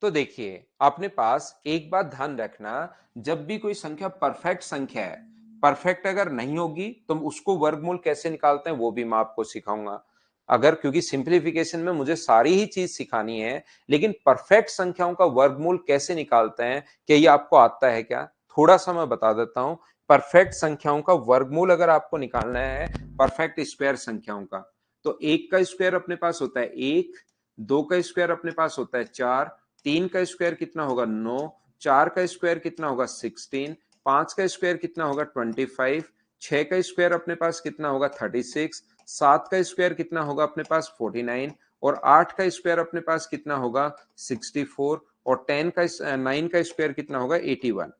तो देखिए अपने पास एक बात ध्यान रखना, जब भी कोई संख्या परफेक्ट संख्या है, परफेक्ट अगर नहीं होगी तो उसको वर्गमूल कैसे निकालते हैं वो भी मैं आपको सिखाऊंगा। अगर, क्योंकि सिंप्लीफिकेशन में मुझे सारी ही चीज सिखानी है, लेकिन परफेक्ट संख्याओं का वर्गमूल कैसे निकालते हैं क्या ये आपको आता है क्या? थोड़ा सा मैं बता देता हूं। परफेक्ट संख्याओं का वर्गमूल अगर आपको निकालना है परफेक्ट स्क्वायर संख्याओं का, तो एक का स्क्वायर अपने पास होता है 1, दो का स्क्वायर अपने पास होता है 4, 3 का स्क्वायर कितना होगा 9, 4 का स्क्वायर कितना होगा 16, 5 का स्क्वायर कितना होगा 25, 6 का स्क्वायर अपने पास कितना होगा 36, 7 का स्क्वायर कितना होगा अपने पास 49, और 8 का स्क्वायर अपने पास कितना होगा 64, और 9 का स्क्वायर कितना होगा 81।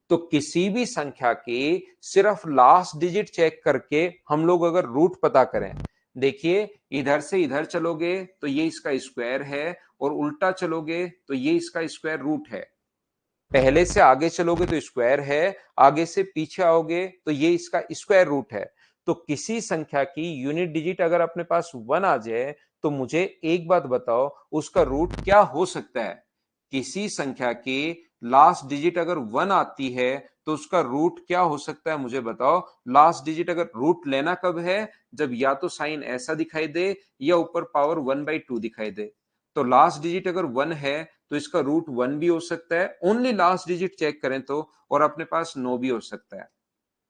तो किसी भी संख्या की सिर्फ लास्ट डिजिट चेक करके हम लोग अगर रूट पता करें, देखिए, इधर से इधर चलोगे तो ये इसका स्क्वायर है, और उल्टा चलोगे तो ये इसका स्क्वायर रूट है। पहले से आगे चलोगे तो स्क्वायर है, आगे से पीछे आओगे तो ये इसका स्क्वायर रूट है। तो किसी संख्या की यूनिट डिजिट अगर अपने पास 1 आ जाए, तो मुझे एक बात बताओ, उसका रूट क्या हो सकता है? किसी संख्या की लास्ट डिजिट अगर 1 आती है, तो उसका रूट क्या हो सकता है, मुझे बताओ। लास्ट डिजिट अगर रूट लेना कब है? जब या तो साइन ऐसा दिखाई दे, या ऊपर पावर 1/2 दिखाई दे। तो लास्ट डिजिट अगर 1 है, तो इसका रूट 1 भी हो सकता है, ओनली लास्ट डिजिट चेक करें तो, और अपने पास 9 भी हो सकता है।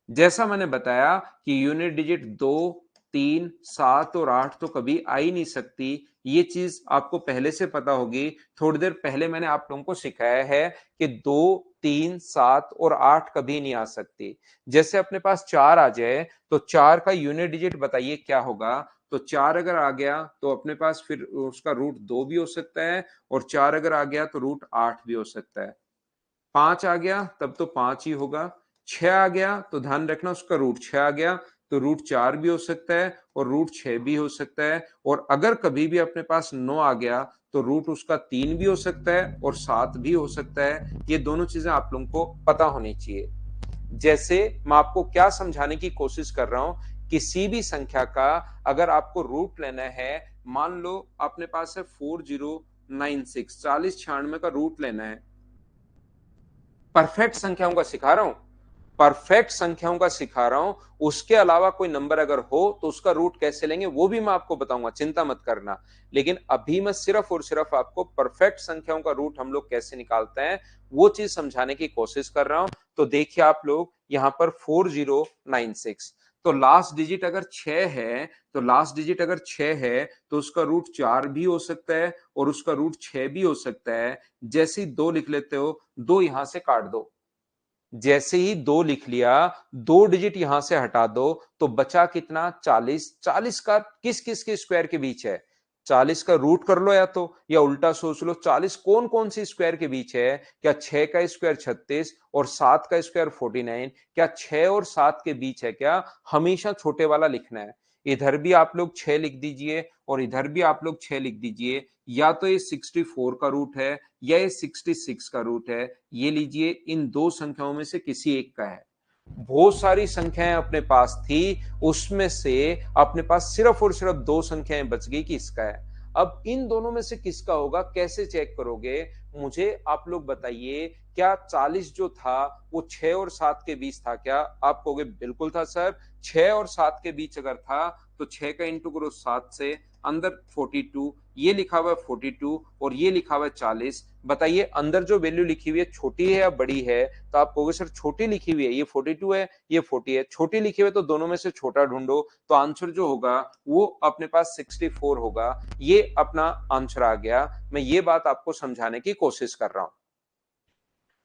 जैसा मैंने बताया कि यूनिट डिजिट 2, 3, 7 और 8 तो कभी आ ही नहीं सकती। ये चीज आपको पहले से पता होगी। थोड़ी देर पहले मैंने आप लोगों को सिखाया है कि 2, 3, 7 और 8 कभी नहीं आ सकती। जैसे अपने पास 4 आ जाए, तो 4 का यूनिट डिजिट बताइए क्या होगा। तो 4 अगर आ गया तो अपने पास फिर उसका रूट 2 भी हो सकता है, और 4 अगर आ गया तो रूट 8 भी हो सकता है। 5 आ गया तब तो 5 ही होगा। 6 आ गया तो ध्यान रखना उसका रूट 6 आ गया, तो रूट 4 भी हो सकता है, और रूट 6 भी हो सकता है। और अगर कभी भी अपने पास 9 आ गया, तो रूट उसका 3 भी हो सकता है, और 7 भी हो सकता है। ये दोनों चीजें आप लोगों को पता होनी चाहिए। जैसे मैं आपको क्या समझाने की कोशिश कर रहा हूं, किसी भी संख्या का अगर आपको रूट लेना है, मान लो अपने पास है 4096, 4096 का रूट लेना है। परफेक्ट संख्याओं का सिखा रहा हूं, परफेक्ट संख्याओं का सिखा रहा हूं। उसके अलावा कोई नंबर अगर हो तो उसका रूट कैसे लेंगे वो भी मैं आपको बताऊंगा, चिंता मत करना। लेकिन अभी मैं सिर्फ और सिर्फ आपको परफेक्ट संख्याओं का रूट हम लोग कैसे निकालते हैं वो चीज समझाने की कोशिश कर रहा हूं। तो देखिए आप लोग यहां पर 4096, तो लास्ट डिजिट अगर 6 है, तो लास्ट डिजिट अगर 6 है तो उसका रूट 4 भी हो सकता है, और उसका रूट 6 भी हो सकता है। जैसे ही 2 लिख लेते हो, 2 यहां से काट दो। जैसे ही 2 लिख लिया, 2 डिजिट यहां से हटा दो, तो बचा कितना? 40। 40 का किस किस के स्क्वायर के बीच है? 40 का रूट कर लो, या तो या उल्टा सोच लो, 40 कौन कौन सी स्क्वायर के बीच है? क्या 6 का स्क्वायर 36 और 7 का स्क्वायर 49? क्या 6 और 7 के बीच है क्या? हमेशा छोटे वाला लिखना है। इधर भी आप लोग 6 लिख दीजिए, और इधर भी आप लोग 6 लिख दीजिए। या तो ये 64 का रूट है, या ये 66 का रूट है। ये लीजिए, इन दो संख्याओं में से किसी एक का है। बहुत सारी संख्याएं अपने पास थी, उसमें से अपने पास सिर्फ और सिर्फ दो संख्याएं बच गई कि इसका है। अब इन दोनों में से किसका होगा, कैसे चेक करोगे? मुझे आप लोग बताइए, क्या 40 जो था वो 6 और 7 के बीच था क्या? आप कहोगे बिल्कुल था सर। 6 और 7 के बीच अगर था, तो 6 का इंटू करो 7 से, अंदर 42, ये लिखा हुआ है 42, और ये लिखा हुआ है 40। बताइए अंदर जो वैल्यू लिखी हुई है छोटी है या बड़ी है? तो आप कहोगे सर छोटी लिखी हुई है, ये 42 है, ये 40 है। छोटी लिखी हुई है तो दोनों में से छोटा ढूंढो, तो आंसर जो होगा वो अपने पास 64 होगा। ये अपना आंसर आ गया। मैं ये बात आपको समझाने की कोशिश कर रहा हूं।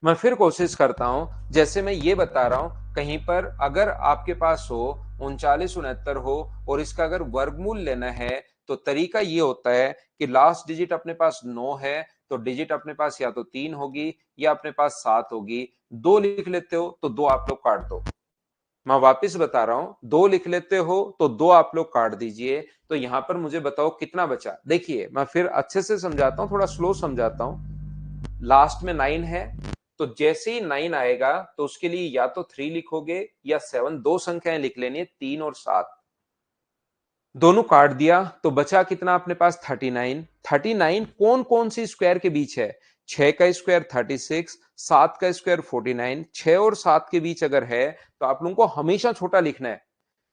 मैं फिर कोशिश करता हूं, जैसे मैं ये बता रहा हूं, कहीं पर अगर आपके पास हो 3969 हो, और इसका अगर वर्गमूल लेना है, तो तरीका ये होता है कि लास्ट डिजिट अपने पास 9 है, तो डिजिट अपने पास या तो 3 होगी, या अपने पास 7 होगी। 2 लिख लेते हो तो 2 आप लोग काट दो। मैं वापस बता रहा हूं, 2 लिख लेते हो तो 2 आप लोग काट दीजिए। तो यहां पर मुझे बताओ कितना बचा। देखिए मैं फिर अच्छे से समझाता हूं, थोड़ा स्लो समझाता हूं। लास्ट में 9 है, तो जैसे ही 9 आएगा तो उसके लिए या तो 3 लिखोगे या 7, दो संख्याएं लिख लेनी है, 3 और 7। दोनों काट दिया तो बचा कितना अपने पास? 39। 39 कौन कौन सी स्क्वायर के बीच है? 6 का स्क्वायर 36, 7 का स्क्वायर 49। 6 और 7 के बीच अगर है तो आप लोगों को हमेशा छोटा लिखना है।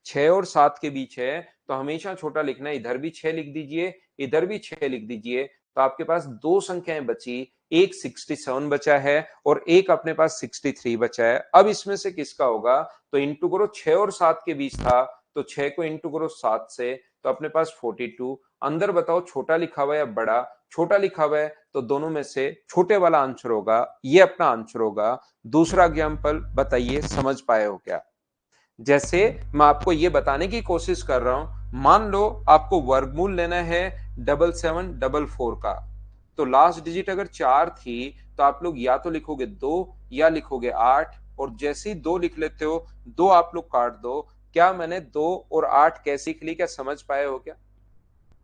6 और 7 के बीच है तो हमेशा छोटा लिखना है। इधर भी 6 लिख दीजिए, इधर भी 6 लिख दीजिए, तो आपके पास दो संख्याएं बची। एक 67 बचा है, और एक अपने पास 63 बचा है। अब इसमें से किसका होगा? तो इंटू करो, 6 और 7 के बीच था, तो 6 को इंटू करो 7 से, तो अपने पास 42। अंदर बताओ छोटा लिखा हुआ है या बड़ा? छोटा लिखा हुआ है, तो दोनों में से छोटे वाला आंसर होगा, ये अपना आंसर होगा। दूसरा एग्जाम्पल बताइए, समझ पाए हो क्या? जैसे मैं आपको ये बताने की कोशिश कर रहा हूं, मान लो आपको वर्गमूल लेना है 7744 का। तो लास्ट डिजिट अगर 4 थी, तो आप लोग या तो लिखोगे 2 या लिखोगे 8, और जैसे ही 2 लिख लेते हो, 2 आप लोग काट दो, क्या मैंने 2 और 8 कैसे लिख ली, क्या समझ पाए हो क्या?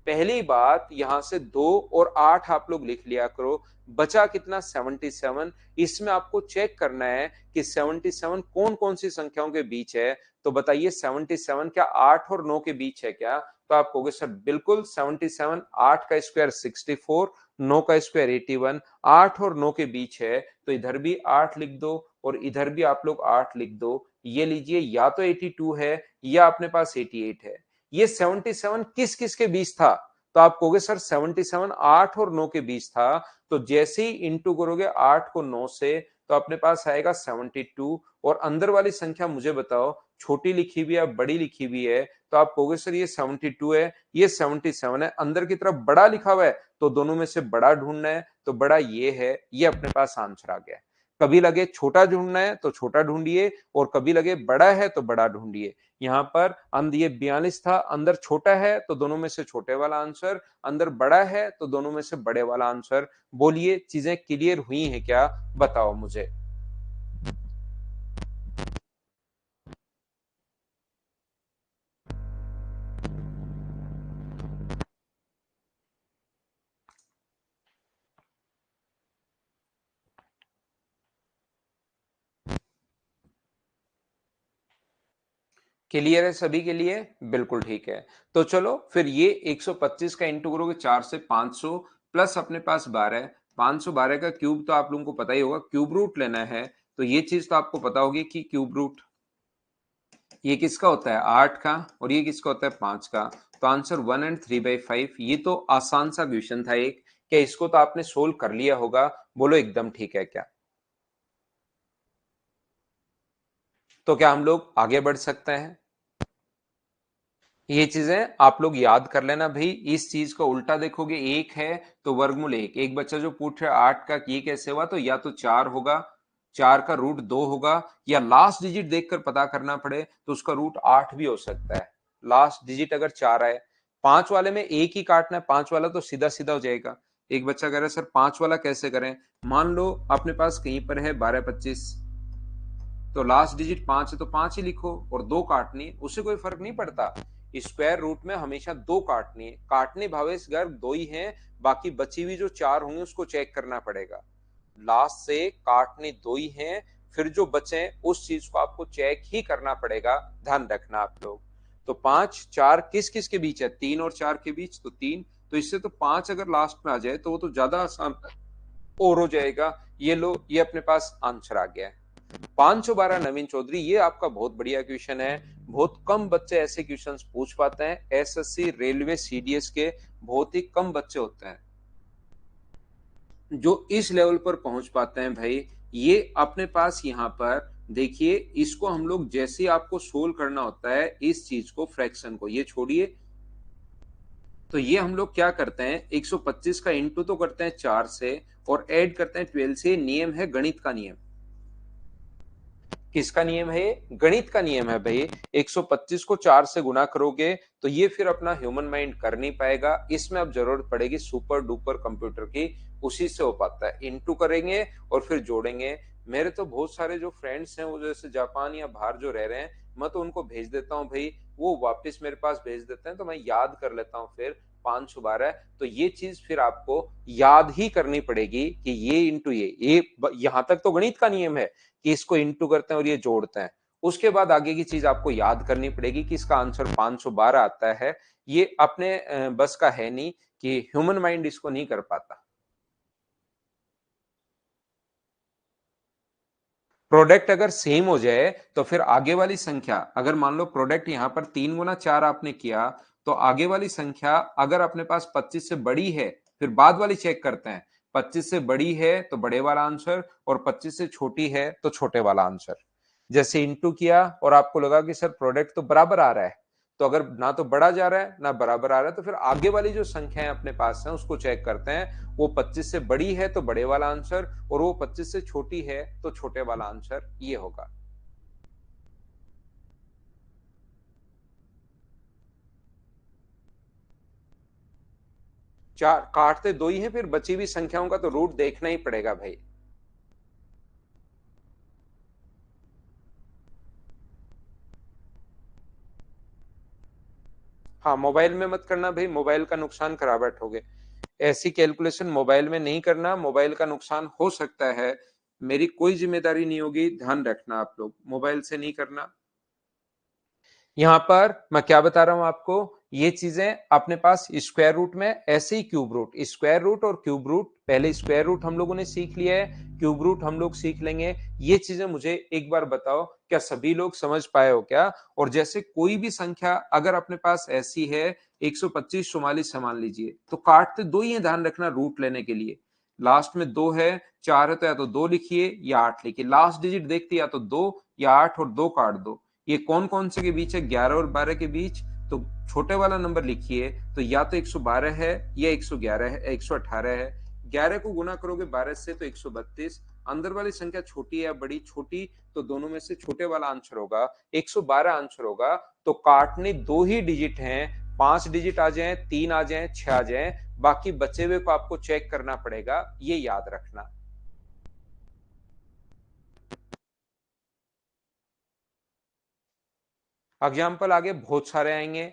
पहली बात, यहां से 2 और 8 आप लोग लिख लिया करो। बचा कितना? 77। इसमें आपको चेक करना है कि 77 कौन कौन सी संख्याओं के बीच है। तो बताइए 77 क्या 8 और 9 के बीच है क्या? तो आप कहोगे सर बिल्कुल 77, 8 का स्क्वायर 64, 9 का स्क्वायर 81, 8 और 9 के बीच है। तो इधर भी 8 लिख दो और इधर भी आप लोग 8 लिख दो। ये लीजिए, या तो 82 है या अपने पास 88 है। ये 77 किस किस के बीच था? तो आप कहोगे सर 77 8 और 9 के बीच था। तो जैसे ही इंटू करोगे 8 को 9 से, तो अपने पास आएगा 72। और अंदर वाली संख्या मुझे बताओ, छोटी लिखी हुई है बड़ी लिखी हुई है? तो आप कहोगे सर ये 72 है, ये 77 है, अंदर की तरफ बड़ा लिखा हुआ है, तो दोनों में से बड़ा ढूंढना है। तो बड़ा ये है, ये अपने पास आंसर आ गया। कभी लगे छोटा ढूंढना है तो छोटा ढूंढिए, और कभी लगे बड़ा है तो बड़ा ढूंढिए। यहाँ पर ये 42 था, अंदर छोटा है तो दोनों में से छोटे वाला आंसर, अंदर बड़ा है तो दोनों में से बड़े वाला आंसर। बोलिए चीजें क्लियर हुई हैं क्या? बताओ मुझे। क्लियर है सभी के लिए? बिल्कुल ठीक है। तो चलो फिर ये 125 का इंटू करोगे 4 से 500, प्लस अपने पास 12, 512 का क्यूब तो आप लोगों को पता ही होगा, क्यूब रूट लेना है। तो ये चीज तो आपको पता होगी कि क्यूब रूट ये किसका होता है? 8 का, और ये किसका होता है? 5 का। तो आंसर 1 एंड 3/5। ये तो आसान सा क्वेश्चन था एक। क्या इसको तो आपने सोल्व कर लिया होगा? बोलो एकदम ठीक है क्या? तो क्या हम लोग आगे बढ़ सकते हैं? ये चीजें आप लोग याद कर लेना भाई। इस चीज का उल्टा देखोगे, एक है तो वर्गमूल एक। एक बच्चा जो पूछ रहा है 8 का ये कैसे हुआ, तो या तो 4 होगा, 4 का रूट 2 होगा, या लास्ट डिजिट देखकर पता करना पड़े तो उसका रूट 8 भी हो सकता है। लास्ट डिजिट अगर 4 आए, 5 वाले में एक ही काटना है, 5 वाला तो सीधा सीधा हो जाएगा। एक बच्चा कह रहा है सर 5 वाला कैसे करें? मान लो अपने पास कहीं पर है 1225, तो लास्ट डिजिट 5 है तो 5 ही लिखो, और 2 काटनी है, उससे कोई फर्क नहीं पड़ता। स्क्वायर रूट में हमेशा 2 काटनी है, काटने भावेश घर 2 ही हैं, बाकी बची हुई जो 4 होंगे उसको चेक करना पड़ेगा। लास्ट से काटने 2 ही हैं, फिर जो बचे उस चीज को आपको चेक ही करना पड़ेगा, ध्यान रखना आप लोग। तो 5 4 किस किस के बीच है? 3 और 4 के बीच, तो 3। तो इससे तो 5 अगर लास्ट में आ जाए तो वो तो ज्यादा आसान और हो जाएगा। ये लो, ये अपने पास आंसर आ गया है 512। नवीन चौधरी, ये आपका बहुत बढ़िया क्वेश्चन है। बहुत कम बच्चे ऐसे क्वेश्चंस पूछ पाते हैं, एसएससी रेलवे सीडीएस के बहुत ही कम बच्चे होते हैं जो इस लेवल पर पहुंच पाते हैं भाई। ये अपने पास यहाँ पर देखिए, इसको हम लोग जैसे आपको सोल्व करना होता है इस चीज को, फ्रैक्शन को ये छोड़िए, तो ये हम लोग क्या करते हैं 125 का इंटू तो करते हैं 4 से, और ऐड करते हैं 12 से। नियम है गणित का नियम। किसका नियम है? गणित का नियम है भाई। 125 को 4 से गुना करोगे तो ये फिर अपना ह्यूमन माइंड कर नहीं पाएगा, इसमें अब जरूरत पड़ेगी सुपर डुपर कंप्यूटर की, उसी से हो पाता है। इंटू करेंगे और फिर जोड़ेंगे। मेरे तो बहुत सारे जो फ्रेंड्स हैं वो जैसे जापान या बाहर जो रह रहे हैं, मैं तो उनको भेज देता हूँ भाई, वो वापस मेरे पास भेज देते हैं, तो मैं याद कर लेता हूँ फिर 512। तो ये चीज फिर आपको याद ही करनी पड़ेगी कि ये इंटू ये यहां तक तो गणित का नियम है कि इसको इंटू करते हैं और ये जोड़ते हैं। उसके बाद आगे की चीज आपको याद करनी पड़ेगी कि इसका आंसर 512 आता है। ये अपने बस का है नहीं, कि ह्यूमन माइंड इसको नहीं कर पाता। प्रोडक्ट अगर सेम हो जाए तो फिर आगे वाली संख्या, अगर मान लो प्रोडक्ट यहां पर 3 गुना 4 आपने किया, तो आगे वाली संख्या अगर अपने पास 25 से बड़ी है, फिर बाद वाली चेक करते हैं। 25 से बड़ी है तो बड़े वाला आंसर, और 25 से छोटी है तो छोटे वाला आंसर। जैसे इंटू किया और आपको लगा कि सर प्रोडक्ट तो बराबर आ रहा है, तो अगर ना तो बड़ा जा रहा है ना बराबर आ रहा है, तो फिर आगे वाली जो संख्याएं अपने पास है उसको चेक करते हैं। वो 25 से बड़ी है तो बड़े वाला आंसर, और वो 25 से छोटी है तो छोटे वाला आंसर ये होगा। चार काटते 2 ही है, फिर बची हुई संख्याओं का तो रूट देखना ही पड़ेगा भाई। हाँ, मोबाइल में मत करना भाई, मोबाइल का नुकसान करा बैठोगे। ऐसी कैलकुलेशन मोबाइल में नहीं करना, मोबाइल का नुकसान हो सकता है, मेरी कोई जिम्मेदारी नहीं होगी, ध्यान रखना आप लोग, मोबाइल से नहीं करना। यहां पर मैं क्या बता रहा हूं आपको, ये चीजें अपने पास स्क्वायर रूट में, ऐसे ही क्यूब रूट, स्क्वायर रूट और क्यूब रूट, पहले स्क्वायर रूट हम लोगों ने सीख लिया है, क्यूब रूट हम लोग सीख लेंगे। ये चीजें मुझे एक बार बताओ, क्या सभी लोग समझ पाए हो क्या? और जैसे कोई भी संख्या अगर अपने पास ऐसी है 125 44 मान लीजिए, तो काटते दो ही है, ध्यान रखना रूट लेने के लिए। लास्ट में दो है, चार है तो या तो दो लिखिए या आठ लिखिए, लास्ट डिजिट देखते या तो दो या आठ, और दो काट दो। ये कौन कौन से के बीच है? 11 और 12 के बीच। तो छोटे वाला नंबर लिखिए, तो या तो 112 है या 111 है, 118 है। 11 को गुना करोगे 12 से तो 132। अंदर वाली संख्या छोटी है या बड़ी? छोटी, तो दोनों में से छोटे वाला आंसर होगा 112 आंसर होगा। तो काटने दो ही डिजिट हैं, 5 डिजिट आ जाए, 3 आ जाए, 6 आ जाए, बाकी बचे हुए को आपको चेक करना पड़ेगा, ये याद रखना। एग्जाम्पल आगे बहुत सारे आएंगे,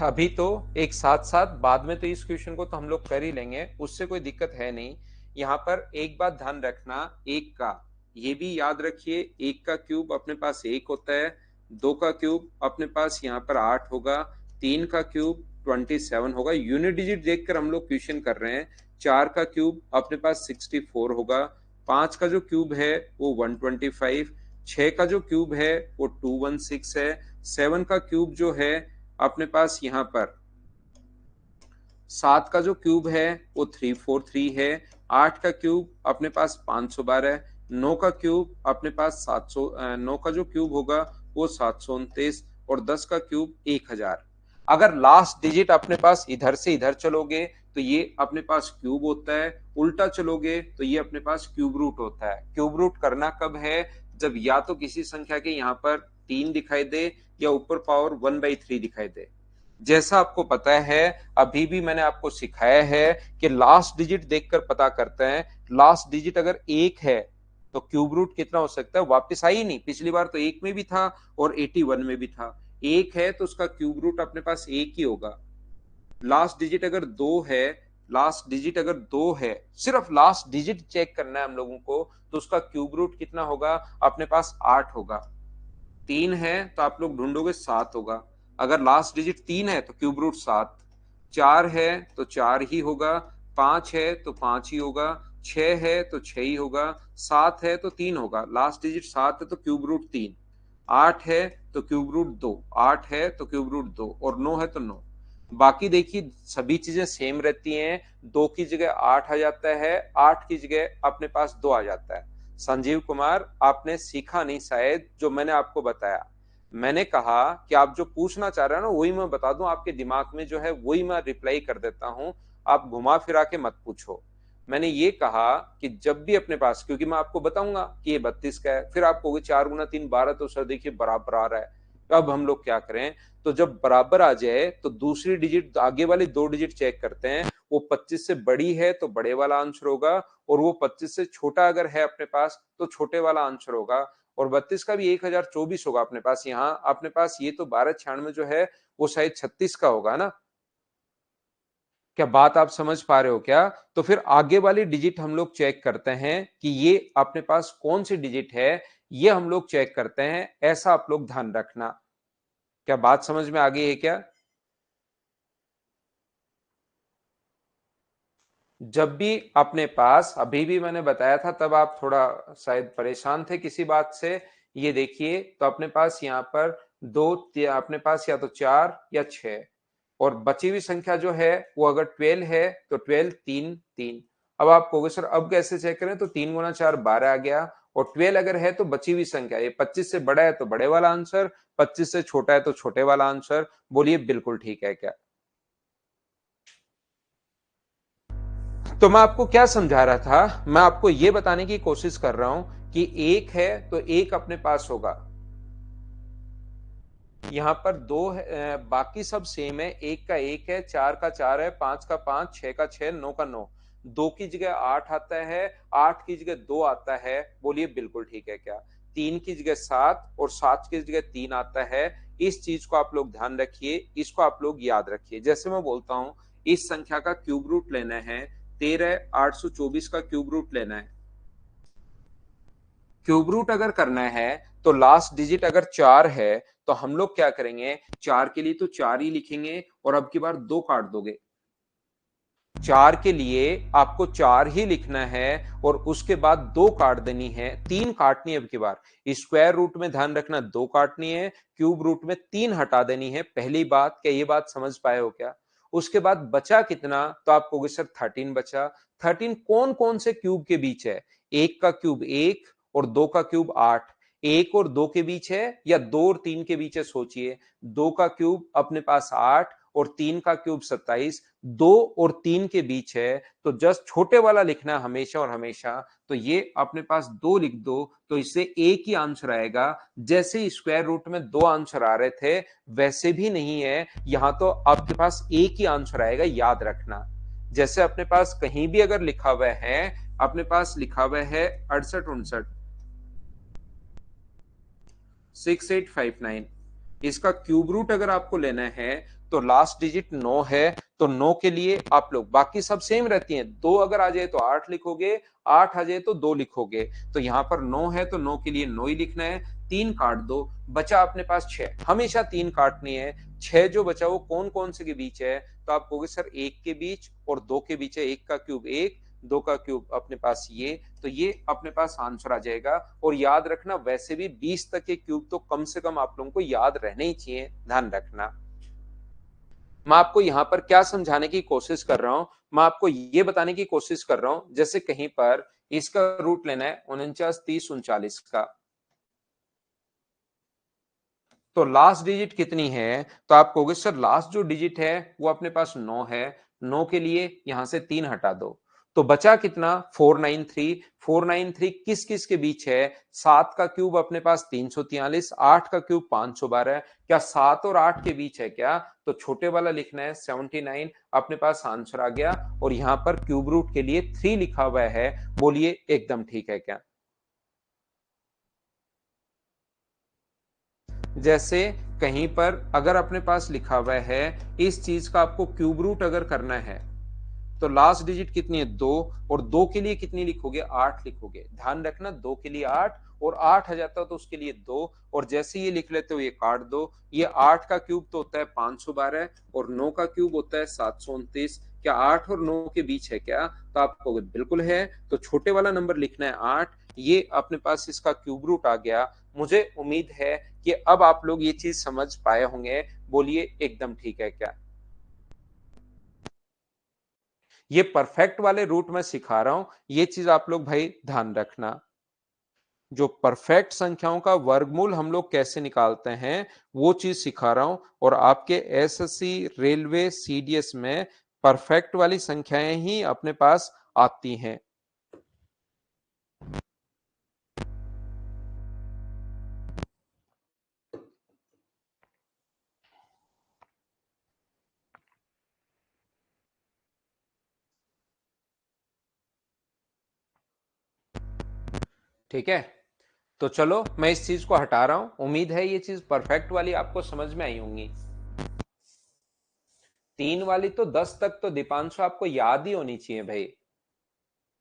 अभी तो एक साथ साथ, बाद में तो इस क्वेश्चन को तो हम लोग कर ही लेंगे, उससे कोई दिक्कत है नहीं। यहाँ पर एक बात ध्यान रखना, एक का ये भी याद रखिए, एक का क्यूब अपने पास एक होता है, दो का क्यूब अपने पास यहाँ पर 8 होगा, तीन का क्यूब 27 होगा, यूनिट डिजिट देखकर हम लोग क्वेश्चन कर रहे हैं। चार का क्यूब अपने पास 64 होगा, पांच का जो क्यूब है वो 125, छह का जो क्यूब है वो 216 है, सेवन का क्यूब जो है अपने पास यहाँ पर, सात का जो क्यूब है वो 343 है, आठ का क्यूब अपने पास 512, नौ का क्यूब अपने पास 700, नौ का जो क्यूब होगा वो 729, और 10 का क्यूब 1000। अगर लास्ट डिजिट अपने पास इधर से इधर चलोगे तो ये अपने पास क्यूब होता है, उल्टा चलोगे तो ये अपने पास क्यूब रूट होता है। क्यूब रूट करना कब है? जब या तो किसी संख्या के यहाँ पर 3 दिखाई दे या ऊपर पावर 1/3 दिखाई दे। जैसा आपको पता है, अभी भी मैंने आपको सिखाया है कि लास्ट डिजिट देखकर पता करते हैं। लास्ट डिजिट अगर एक है तो क्यूब रूट कितना हो सकता है? वापस आई नहीं, पिछली बार तो एक में भी था और 81 में भी था। एक है तो उसका क्यूब रूट अपने पास एक ही होगा। लास्ट डिजिट अगर दो है, लास्ट डिजिट अगर दो है, सिर्फ लास्ट डिजिट चेक करना है हम लोगों को, तो उसका क्यूब रूट कितना होगा? अपने पास 8 होगा। तीन है तो आप लोग ढूंढोगे 7 होगा, अगर लास्ट डिजिट 3 है तो क्यूब रूट 7। चार है तो 4 ही होगा, पांच है तो 5 ही होगा, छह है तो 6 ही होगा, सात है तो 3 होगा, लास्ट डिजिट 7 है तो क्यूब रूट 3। आठ है तो क्यूब रूट 2, आठ है तो क्यूब रूट 2, और 9 है तो 9। बाकी देखिए सभी चीजें सेम रहती हैं, 2 की जगह 8 आ जाता है, 8 की जगह अपने पास 2 आ जाता है। संजीव कुमार, आपने सीखा नहीं शायद जो मैंने आपको बताया। मैंने कहा कि आप जो पूछना चाह रहे हैं ना वही मैं बता दूं, आपके दिमाग में जो है वही मैं रिप्लाई कर देता हूं, आप घुमा फिरा के मत पूछो। मैंने ये कहा कि जब भी अपने पास, क्योंकि मैं आपको बताऊंगा कि ये 32 का है, फिर आप कहोगे 4 गुना 3 12, तो सर देखिए बराबर आ रहा है। तो अब हम लोग क्या करें? तो जब बराबर आ जाए तो दूसरी डिजिट, आगे वाली दो डिजिट चेक करते हैं, वो 25 से बड़ी है तो बड़े वाला आंसर होगा, और वो 25 से छोटा अगर है अपने पास तो छोटे वाला आंसर होगा। और 32 का भी 1024 होगा अपने पास, यहाँ अपने पास ये तो 1296 जो है वो शायद 36 का होगा ना। क्या बात आप समझ पा रहे हो क्या? तो फिर आगे वाली डिजिट हम लोग चेक करते हैं कि ये अपने पास कौन सी डिजिट है, ये हम लोग चेक करते हैं, ऐसा आप लोग ध्यान रखना। क्या बात समझ में आ गई है क्या? जब भी अपने पास, अभी भी मैंने बताया था तब आप थोड़ा शायद परेशान थे किसी बात से, ये देखिए तो अपने पास यहाँ पर दो, अपने पास या तो चार या छह, और बची हुई संख्या जो है वो अगर 12 है तो 12 तीन तीन। अब आप कहोगे सर अब कैसे चेक करें? तो 3 गुना 4 12 आ गया, और 12 अगर है तो बची हुई संख्या, ये 25 से बड़ा है तो बड़े वाला आंसर, 25 से छोटा है तो छोटे वाला आंसर। बोलिए बिल्कुल ठीक है क्या? तो मैं आपको क्या समझा रहा था, मैं आपको यह बताने की कोशिश कर रहा हूं कि एक है तो एक अपने पास होगा, यहां पर दो है, बाकी सब सेम है, एक का एक है, चार का चार है, पांच का पांच, छह का छह, नौ का नौ। दो की जगह आठ आता है, आठ की जगह दो आता है। बोलिए बिल्कुल ठीक है क्या? 3 की जगह 7 और 7 की जगह 3 आता है। इस चीज को आप लोग ध्यान रखिए, इसको आप लोग याद रखिए। जैसे मैं बोलता हूं इस संख्या का क्यूब रूट लेना है, 13,824 का क्यूब रूट लेना है। क्यूब रूट अगर करना है तो लास्ट डिजिट अगर 4 है तो हम लोग क्या करेंगे, 4 के लिए तो 4 ही लिखेंगे और अब की बार 2 काट दोगे। 4 के लिए आपको 4 ही लिखना है और उसके बाद 2 काट देनी है, 3 काटनी है अब की बार। स्क्वायर रूट में ध्यान रखना 2 काटनी है, क्यूब रूट में 3 हटा देनी है। पहली बात, क्या ये बात समझ पाए हो क्या? उसके बाद बचा कितना, तो आप कहोगे सर 13 बचा। 13 कौन कौन से क्यूब के बीच है? एक का क्यूब 1 और 2 का क्यूब 8। 1 और 2 के बीच है या 2 और 3 के बीच है? सोचिए, 2 का क्यूब अपने पास 8 और 3 का क्यूब 27, 2 और 3 के बीच है, तो जस्ट छोटे वाला लिखना है हमेशा और हमेशा। तो ये अपने पास 2 लिख दो तो इससे एक ही आंसर आएगा। जैसे स्क्वायर रूट में 2 आंसर आ रहे थे वैसे भी नहीं है, यहां तो आपके पास एक ही आंसर आएगा, याद रखना। जैसे अपने पास कहीं भी अगर लिखा हुआ है, अपने पास लिखा हुआ है 68 59 6859, इसका क्यूब रूट अगर आपको लेना है तो लास्ट डिजिट 9 है, तो 9 के लिए आप लोग बाकी सब सेम रहती हैं। 2 अगर आ जाए तो 8 लिखोगे, 8 आ जाए तो 2 लिखोगे। तो यहां पर 9 है तो 9 के लिए 9 ही लिखना है। 3 काट दो, बचा अपने पास 6। हमेशा 3 काटनी है। 6 जो बचा वो कौन कौन से के बीच है, तो आप कहोगे सर 1 के बीच और 2 के बीच है। 1 का क्यूब 1, 2 का क्यूब अपने पास ये, तो ये अपने पास आंसर आ जाएगा। और याद रखना वैसे भी 20 तक के क्यूब तो कम से कम आप लोगों को याद रहने ही चाहिए, ध्यान रखना। मैं आपको यहां पर क्या समझाने की कोशिश कर रहा हूं, मैं आपको ये बताने की कोशिश कर रहा हूं, जैसे कहीं पर इसका रूट लेना है 49 30 39 का, तो लास्ट डिजिट कितनी है, तो आप कहोगे सर लास्ट जो डिजिट है वो अपने पास 9 है। 9 के लिए यहां से 3 हटा दो, तो बचा कितना, 493। 493 किस किस के बीच है? 7 का क्यूब अपने पास 343, 8 का क्यूब 512। क्या 7 और 8 के बीच है क्या? तो छोटे वाला लिखना है 79, अपने पास आंसर आ गया। और यहां पर क्यूब रूट के लिए 3 लिखा हुआ है। बोलिए एकदम ठीक है क्या? जैसे कहीं पर अगर अपने पास लिखा हुआ है इस चीज का आपको क्यूब रूट अगर करना है तो लास्ट डिजिट कितनी है, 2। और 2 के लिए कितनी लिखोगे, 8 लिखोगे। ध्यान रखना 2 के लिए 8 और 8 आ जाता तो उसके लिए 2। और जैसे ये लिख लेते हो ये काट दो। ये 8 का क्यूब तो होता है 512 और 9 का क्यूब होता है 729। क्या 8 और 9 के बीच है क्या? तो आप कहोगे बिल्कुल है। तो छोटे वाला नंबर लिखना है 8। ये अपने पास इसका क्यूब रूट आ गया। मुझे उम्मीद है कि अब आप लोग ये चीज समझ पाए होंगे। बोलिए एकदम ठीक है क्या? ये परफेक्ट वाले रूट में सिखा रहा हूं, ये चीज आप लोग भाई ध्यान रखना। जो परफेक्ट संख्याओं का वर्गमूल हम लोग कैसे निकालते हैं वो चीज सिखा रहा हूं। और आपके एसएससी रेलवे सीडीएस में परफेक्ट वाली संख्याएं ही अपने पास आती हैं। ठीक है, तो चलो मैं इस चीज को हटा रहा हूं। उम्मीद है ये चीज परफेक्ट वाली आपको समझ में आई होंगी। 3 वाली तो 10 तक तो दीपांशु आपको याद ही होनी चाहिए भाई।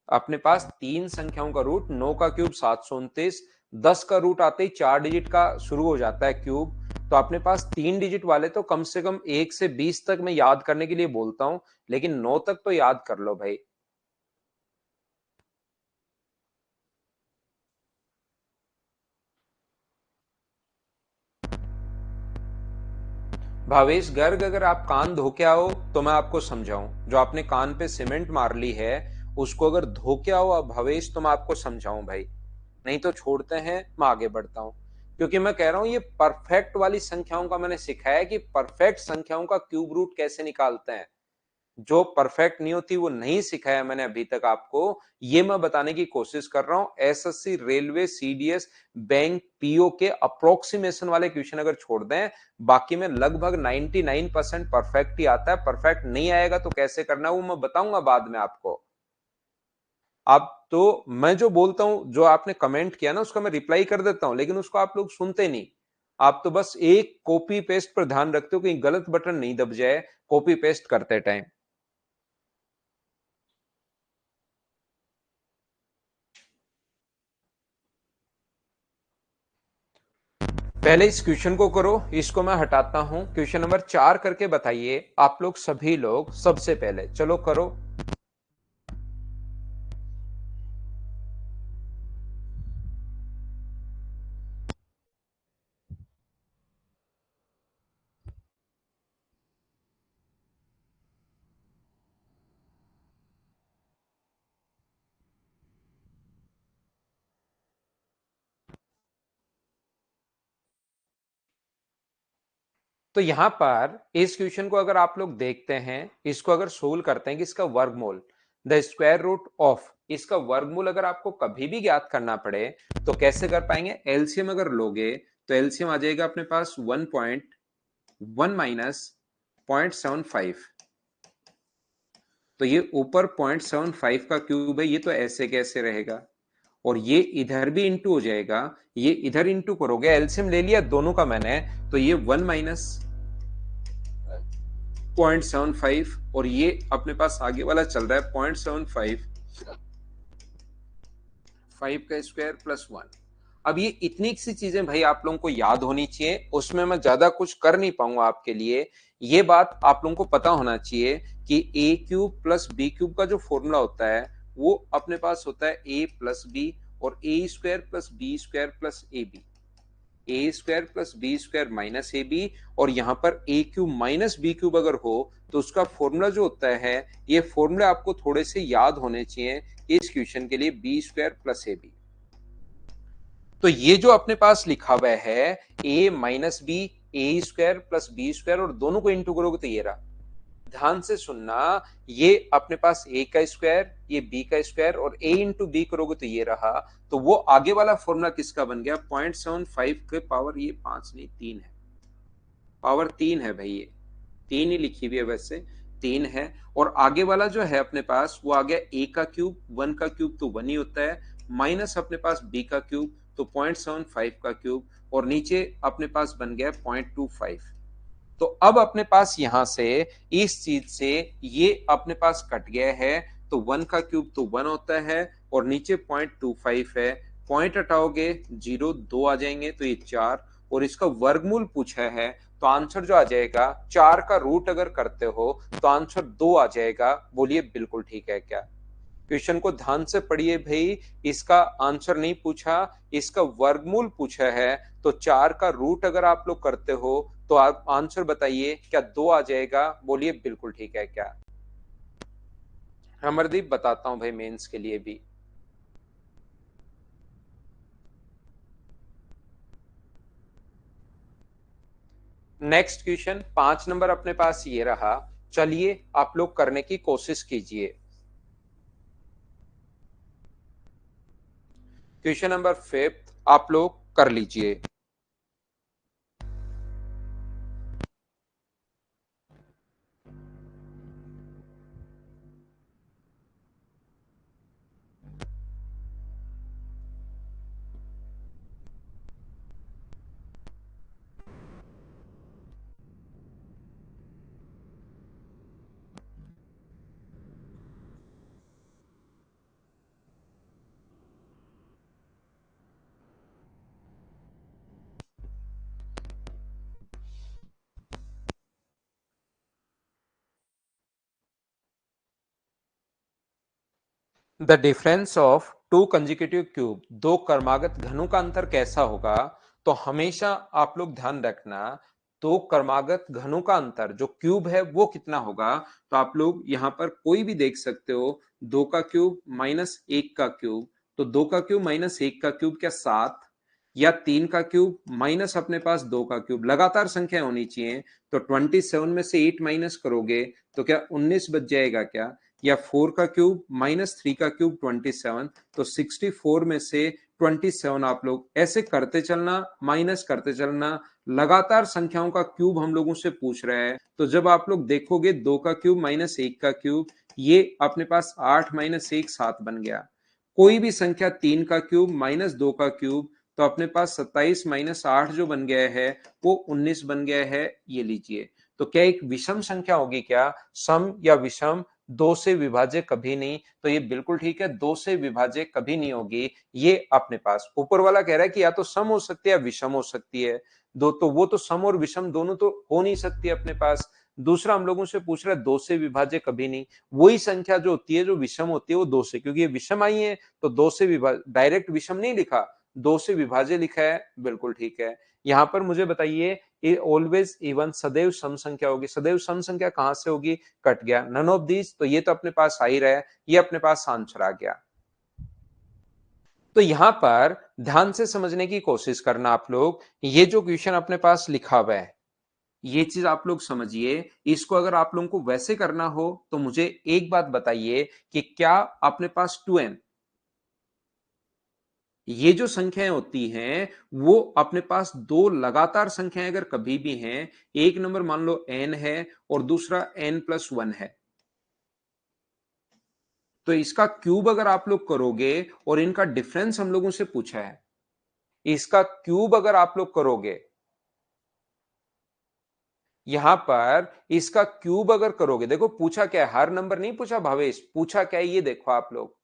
अपने पास 3 संख्याओं का रूट, 9 का क्यूब 729, 10 का रूट आते ही 4 डिजिट का शुरू हो जाता है क्यूब। तो अपने पास 3 डिजिट वाले तो कम से कम 1 से 20 तक मैं याद करने के लिए बोलता हूं, लेकिन 9 तक तो याद कर लो भाई। भावेश गर्ग, अगर आप कान धो के आओ तो मैं आपको समझाऊं। जो आपने कान पे सीमेंट मार ली है उसको अगर धो के आओ अब भावेश तो मैं आपको समझाऊं भाई। नहीं तो छोड़ते हैं, मैं आगे बढ़ता हूं। क्योंकि मैं कह रहा हूं ये परफेक्ट वाली संख्याओं का मैंने सिखाया कि परफेक्ट संख्याओं का क्यूब रूट कैसे निकालते हैं। जो परफेक्ट नहीं होती वो नहीं सिखाया मैंने अभी तक आपको। ये मैं बताने की कोशिश कर रहा हूं। SSC railway CDS bank PO के अप्रोक्सीमेशन वाले क्वेश्चन अगर छोड़ दें, बाकी में लगभग 99% परफेक्ट ही आता है। परफेक्ट नहीं आएगा तो कैसे करना है वो मैं बताऊंगा बाद में आपको। आप तो मैं जो बोलता हूं, जो आपने कमेंट किया ना, उसका मैं रिप्लाई कर देता हूं, लेकिन उसको आप लोग सुनते नहीं। आप तो बस एक कॉपी पेस्ट पर ध्यान रखते हो कि गलत बटन नहीं दब जाए कॉपी पेस्ट करते टाइम। पहले इस क्वेश्चन को करो, इसको मैं हटाता हूं। क्वेश्चन नंबर 4 करके बताइए आप लोग सभी लोग सबसे पहले। चलो करो। तो यहां पर इस क्वेश्चन को अगर आप लोग देखते हैं, इसको अगर सोल्व करते हैं कि इसका वर्गमूल, द स्क्वायर रूट ऑफ, इसका वर्गमूल अगर आपको कभी भी ज्ञात करना पड़े तो कैसे कर पाएंगे? एलसीएम अगर लोगे तो एलसीएम आ जाएगा अपने पास 1.1 माइनस 0.75। तो ये ऊपर 0.75 का क्यूब है, ये तो ऐसे कैसे रहेगा, और ये इधर भी इंटू हो जाएगा, ये इधर इंटू करोगे, एलसीएम ले लिया दोनों का मैंने, तो ये 1 माइनस 0.75, और ये अपने पास आगे वाला चल रहा है 0.75, 5 का स्क्वायर प्लस 1। अब ये इतनी सी चीजें भाई आप लोगों को याद होनी चाहिए, उसमें मैं ज्यादा कुछ कर नहीं पाऊंगा आपके लिए। ये बात आप लोगों को पता होना चाहिए कि ए क्यूब प्लस बी क्यूब का जो फॉर्मूला होता है वो अपने पास होता है ए प्लस बी, और a square plus b square plus a b, a square plus b square minus a b, और यहां पर a cube minus b cube अगर हो तो उसका फॉर्मूला जो होता है, ये फॉर्मूले आपको थोड़े से याद होने चाहिए इस क्वेश्चन के लिए, b square plus a b. तो ये जो अपने पास लिखा हुआ है a minus b, a square plus b square, और दोनों को इंटू करोगे तो ये रहा। ध्यान से सुनना, ये अपने पास ए का स्क्वायर, ये बी का स्क्वायर, और ए इंटू बी करोगे तो ये रहा। तो वो आगे वाला फॉर्मूला किसका बन गया? 0.75 के पावर, ये 5 नहीं 3 है, पावर 3 है भाई, ये 3 ही लिखी हुई है वैसे, 3 है। और आगे वाला जो है अपने पास वो आ गया ए का क्यूब, 1 का क्यूब तो 1 ही होता है, माइनस अपने पास बी का क्यूब तो 0.75 का क्यूब, और नीचे अपने पास बन गया 0.25। तो अब अपने पास यहां से इस चीज से ये अपने पास कट गया है, तो 1 का क्यूब तो 1 होता है, और नीचे 0.25 है, पॉइंट हटाओगे 0, 2 आ जाएंगे तो ये 4, और इसका वर्गमूल पूछा है तो आंसर जो आ जाएगा, 4 का रूट अगर करते हो तो आंसर 2 आ जाएगा। बोलिए बिल्कुल ठीक है क्या? क्वेश्चन को ध्यान से पढ़िए भाई, इसका आंसर नहीं पूछा, इसका वर्गमूल पूछा है। तो 4 का रूट अगर आप लोग करते हो तो आप आंसर बताइए, क्या 2 आ जाएगा? बोलिए बिल्कुल ठीक है क्या? अमरदीप बताता हूं भाई मेंस के लिए भी। नेक्स्ट क्वेश्चन 5 नंबर अपने पास ये रहा, चलिए आप लोग करने की कोशिश कीजिए। क्वेश्चन नंबर 5 आप लोग कर लीजिए। The difference of to consecutive cube, दो क्रमागत घनों का अंतर कैसा होगा? तो हमेशा आप लोग ध्यान रखना, दो क्रमागत घनों का अंतर जो क्यूब है वो कितना होगा। तो आप लोग यहां पर कोई भी देख सकते हो, 2 का क्यूब माइनस 1 का क्यूब, तो 2 का क्यूब माइनस 1 का क्यूब क्या 7, या 3 का क्यूब माइनस अपने पास 2 का क्यूब, लगातार संख्या होनी चाहिए। तो 27 में से 8 माइनस करोगे तो क्या 19 बच जाएगा क्या? या 4 का क्यूब माइनस 3 का क्यूब 27, तो 64 में से 27 आप लोग ऐसे करते चलना, माइनस करते चलना, लगातार संख्याओं का क्यूब हम लोगों से पूछ रहा है। तो जब आप लोग देखोगे 2 का क्यूब माइनस 1 का क्यूब, ये अपने पास 8 माइनस 1 7 बन गया, कोई भी संख्या 3 का क्यूब माइनस 2 का क्यूब, तो अपने पास 27 माइनस 8 जो बन गया है वो 19 बन गया है। ये लीजिए, तो क्या एक विषम संख्या होगी क्या? सम या विषम, दो से विभाज्य कभी नहीं। तो ये बिल्कुल ठीक है, दो से विभाज्य कभी नहीं होगी। ये अपने पास ऊपर वाला कह रहा है कि या तो सम हो सकती है या विषम हो सकती है, दो तो वो तो सम और विषम दोनों तो हो नहीं सकती अपने पास। दूसरा हम लोगों से पूछ रहा है दो से विभाज्य कभी नहीं। वही संख्या जो होती है जो विषम होती है वो दो से, क्योंकि ये विषम आई है तो दो से डायरेक्ट विषम नहीं लिखा, दो से विभाज्य लिखा है। बिल्कुल ठीक है। यहां पर मुझे बताइए, ये ऑलवेज इवन सदैव सम संख्या होगी, सदैव सम संख्या कहां से होगी? कट गया, नन ऑफ दीज, तो ये तो अपने पास आ ही रहा है, ये अपने पास आंसर आ गया। तो यहां पर ध्यान से समझने की कोशिश करना आप लोग, ये जो क्वेश्चन अपने पास लिखा हुआ है ये चीज आप लोग समझिए। इसको अगर आप लोगों को वैसे करना हो तो मुझे एक बात बताइए कि क्या अपने पास 2n, ये जो संख्याएं होती हैं वो अपने पास दो लगातार संख्याएं अगर कभी भी हैं, एक नंबर मान लो n है और दूसरा n+1 है, तो इसका क्यूब अगर आप लोग करोगे और इनका डिफरेंस हम लोगों से पूछा है, इसका क्यूब अगर आप लोग करोगे, यहां पर इसका क्यूब अगर करोगे, देखो पूछा क्या है, हर नंबर नहीं पूछा भावेश, पूछा क्या है ये देखो आप लोग,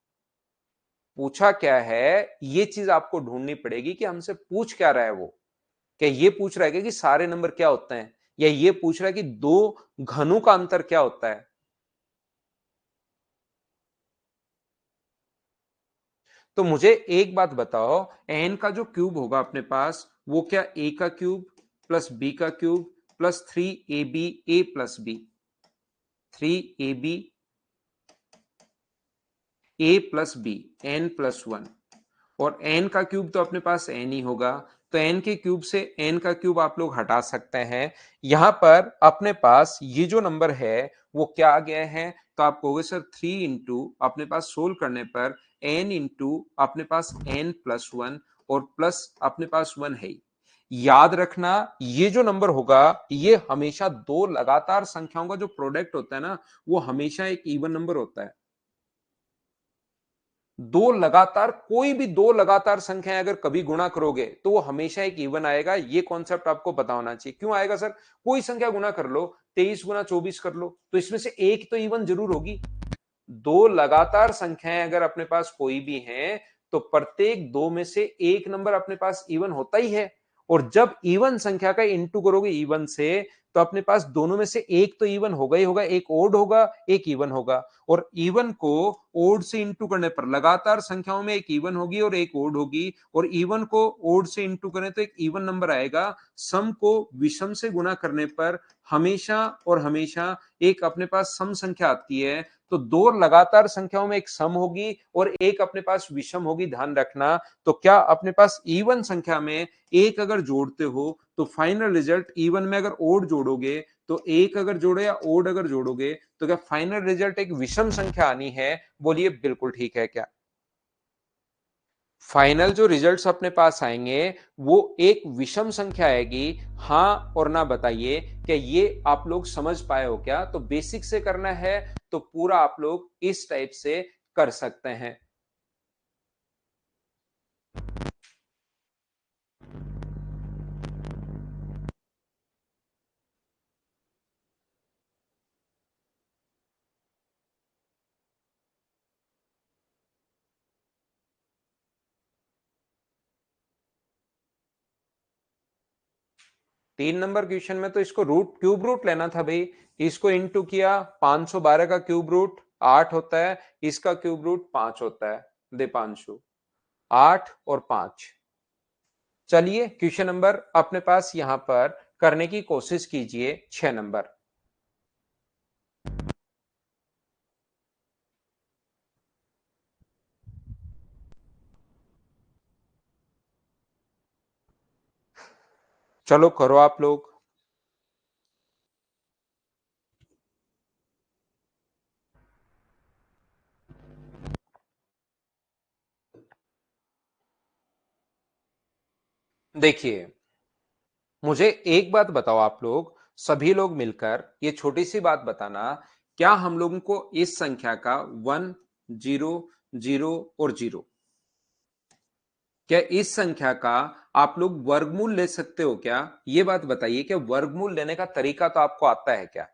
पूछा क्या है ये चीज आपको ढूंढनी पड़ेगी कि हमसे पूछ क्या रहा है वो। क्या ये पूछ रहा है कि सारे नंबर क्या होते हैं, या ये पूछ रहा है कि दो घनों का अंतर क्या होता है? तो मुझे एक बात बताओ, एन का जो क्यूब होगा अपने पास वो क्या ए का क्यूब प्लस बी का क्यूब प्लस 3ab ए प्लस बी, 3ab ए प्लस बी, n+1, और n का क्यूब तो अपने पास n ही होगा, तो n के क्यूब से n का क्यूब आप लोग हटा सकते हैं। यहां पर अपने पास ये जो नंबर है वो क्या आ गया है, तो आप कहोगे सर 3 इंटू अपने पास सोल्व करने पर n इंटू अपने पास n+1 और प्लस अपने पास 1 है। याद रखना ये जो नंबर होगा ये हमेशा दो लगातार संख्याओं का जो प्रोडक्ट होता है ना वो हमेशा एक इवन नंबर होता है। दो लगातार, कोई भी दो लगातार संख्याएं अगर कभी गुणा करोगे तो वो हमेशा एक इवन आएगा। ये कॉन्सेप्ट आपको पता होना चाहिए। क्यों आएगा सर? कोई संख्या गुणा कर लो, 23 गुना 24 कर लो, तो इसमें से एक तो इवन जरूर होगी। दो लगातार संख्याएं अगर अपने पास कोई भी हैं तो प्रत्येक दो में से एक नंबर अपने पास इवन होता ही है। और जब इवन संख्या का इंटू करोगे इवन से तो अपने पास दोनों में से एक तो इवन होगा ही होगा, एक ओड होगा एक इवन होगा। और इवन को ओड से इंटू करने पर लगातार संख्याओं में एक इवन होगी और एक ओड होगी, और इवन को ओड से इंटू करें तो एक इवन नंबर आएगा। सम को विषम से गुणा करने पर हमेशा और हमेशा एक अपने पास सम संख्या आती है। तो दो लगातार संख्याओं में एक सम होगी और एक अपने पास विषम होगी, ध्यान रखना। तो क्या अपने पास इवन संख्या में एक अगर जोड़ते हो तो फाइनल रिजल्ट, इवन में अगर ओड जोड़ोगे तो एक अगर जोड़ो या ओड अगर जोड़ोगे तो क्या फाइनल रिजल्ट एक विषम संख्या आनी है? बोलिए बिल्कुल ठीक है क्या? फाइनल जो रिजल्ट्स अपने पास आएंगे वो एक विषम संख्या आएगी। हाँ और ना बताइए, क्या ये आप लोग समझ पाए हो क्या? तो बेसिक से करना है तो पूरा आप लोग इस टाइप से कर सकते हैं। 3 नंबर क्वेश्चन में तो इसको रूट, क्यूब रूट लेना था भाई। इसको इंटू किया, 512 का क्यूब रूट 8 होता है, इसका क्यूब रूट 5 होता है। दीपांशु 8 और 5। चलिए क्वेश्चन नंबर अपने पास यहां पर करने की कोशिश कीजिए, 6 नंबर। चलो करो आप लोग। देखिए मुझे एक बात बताओ आप लोग, सभी लोग मिलकर ये छोटी सी बात बताना, क्या हम लोगों को इस संख्या का 1 0 0 और 0। क्या इस संख्या का आप लोग वर्गमूल ले सकते हो क्या? ये बात बताइए, क्या वर्गमूल लेने का तरीका तो आपको आता है क्या?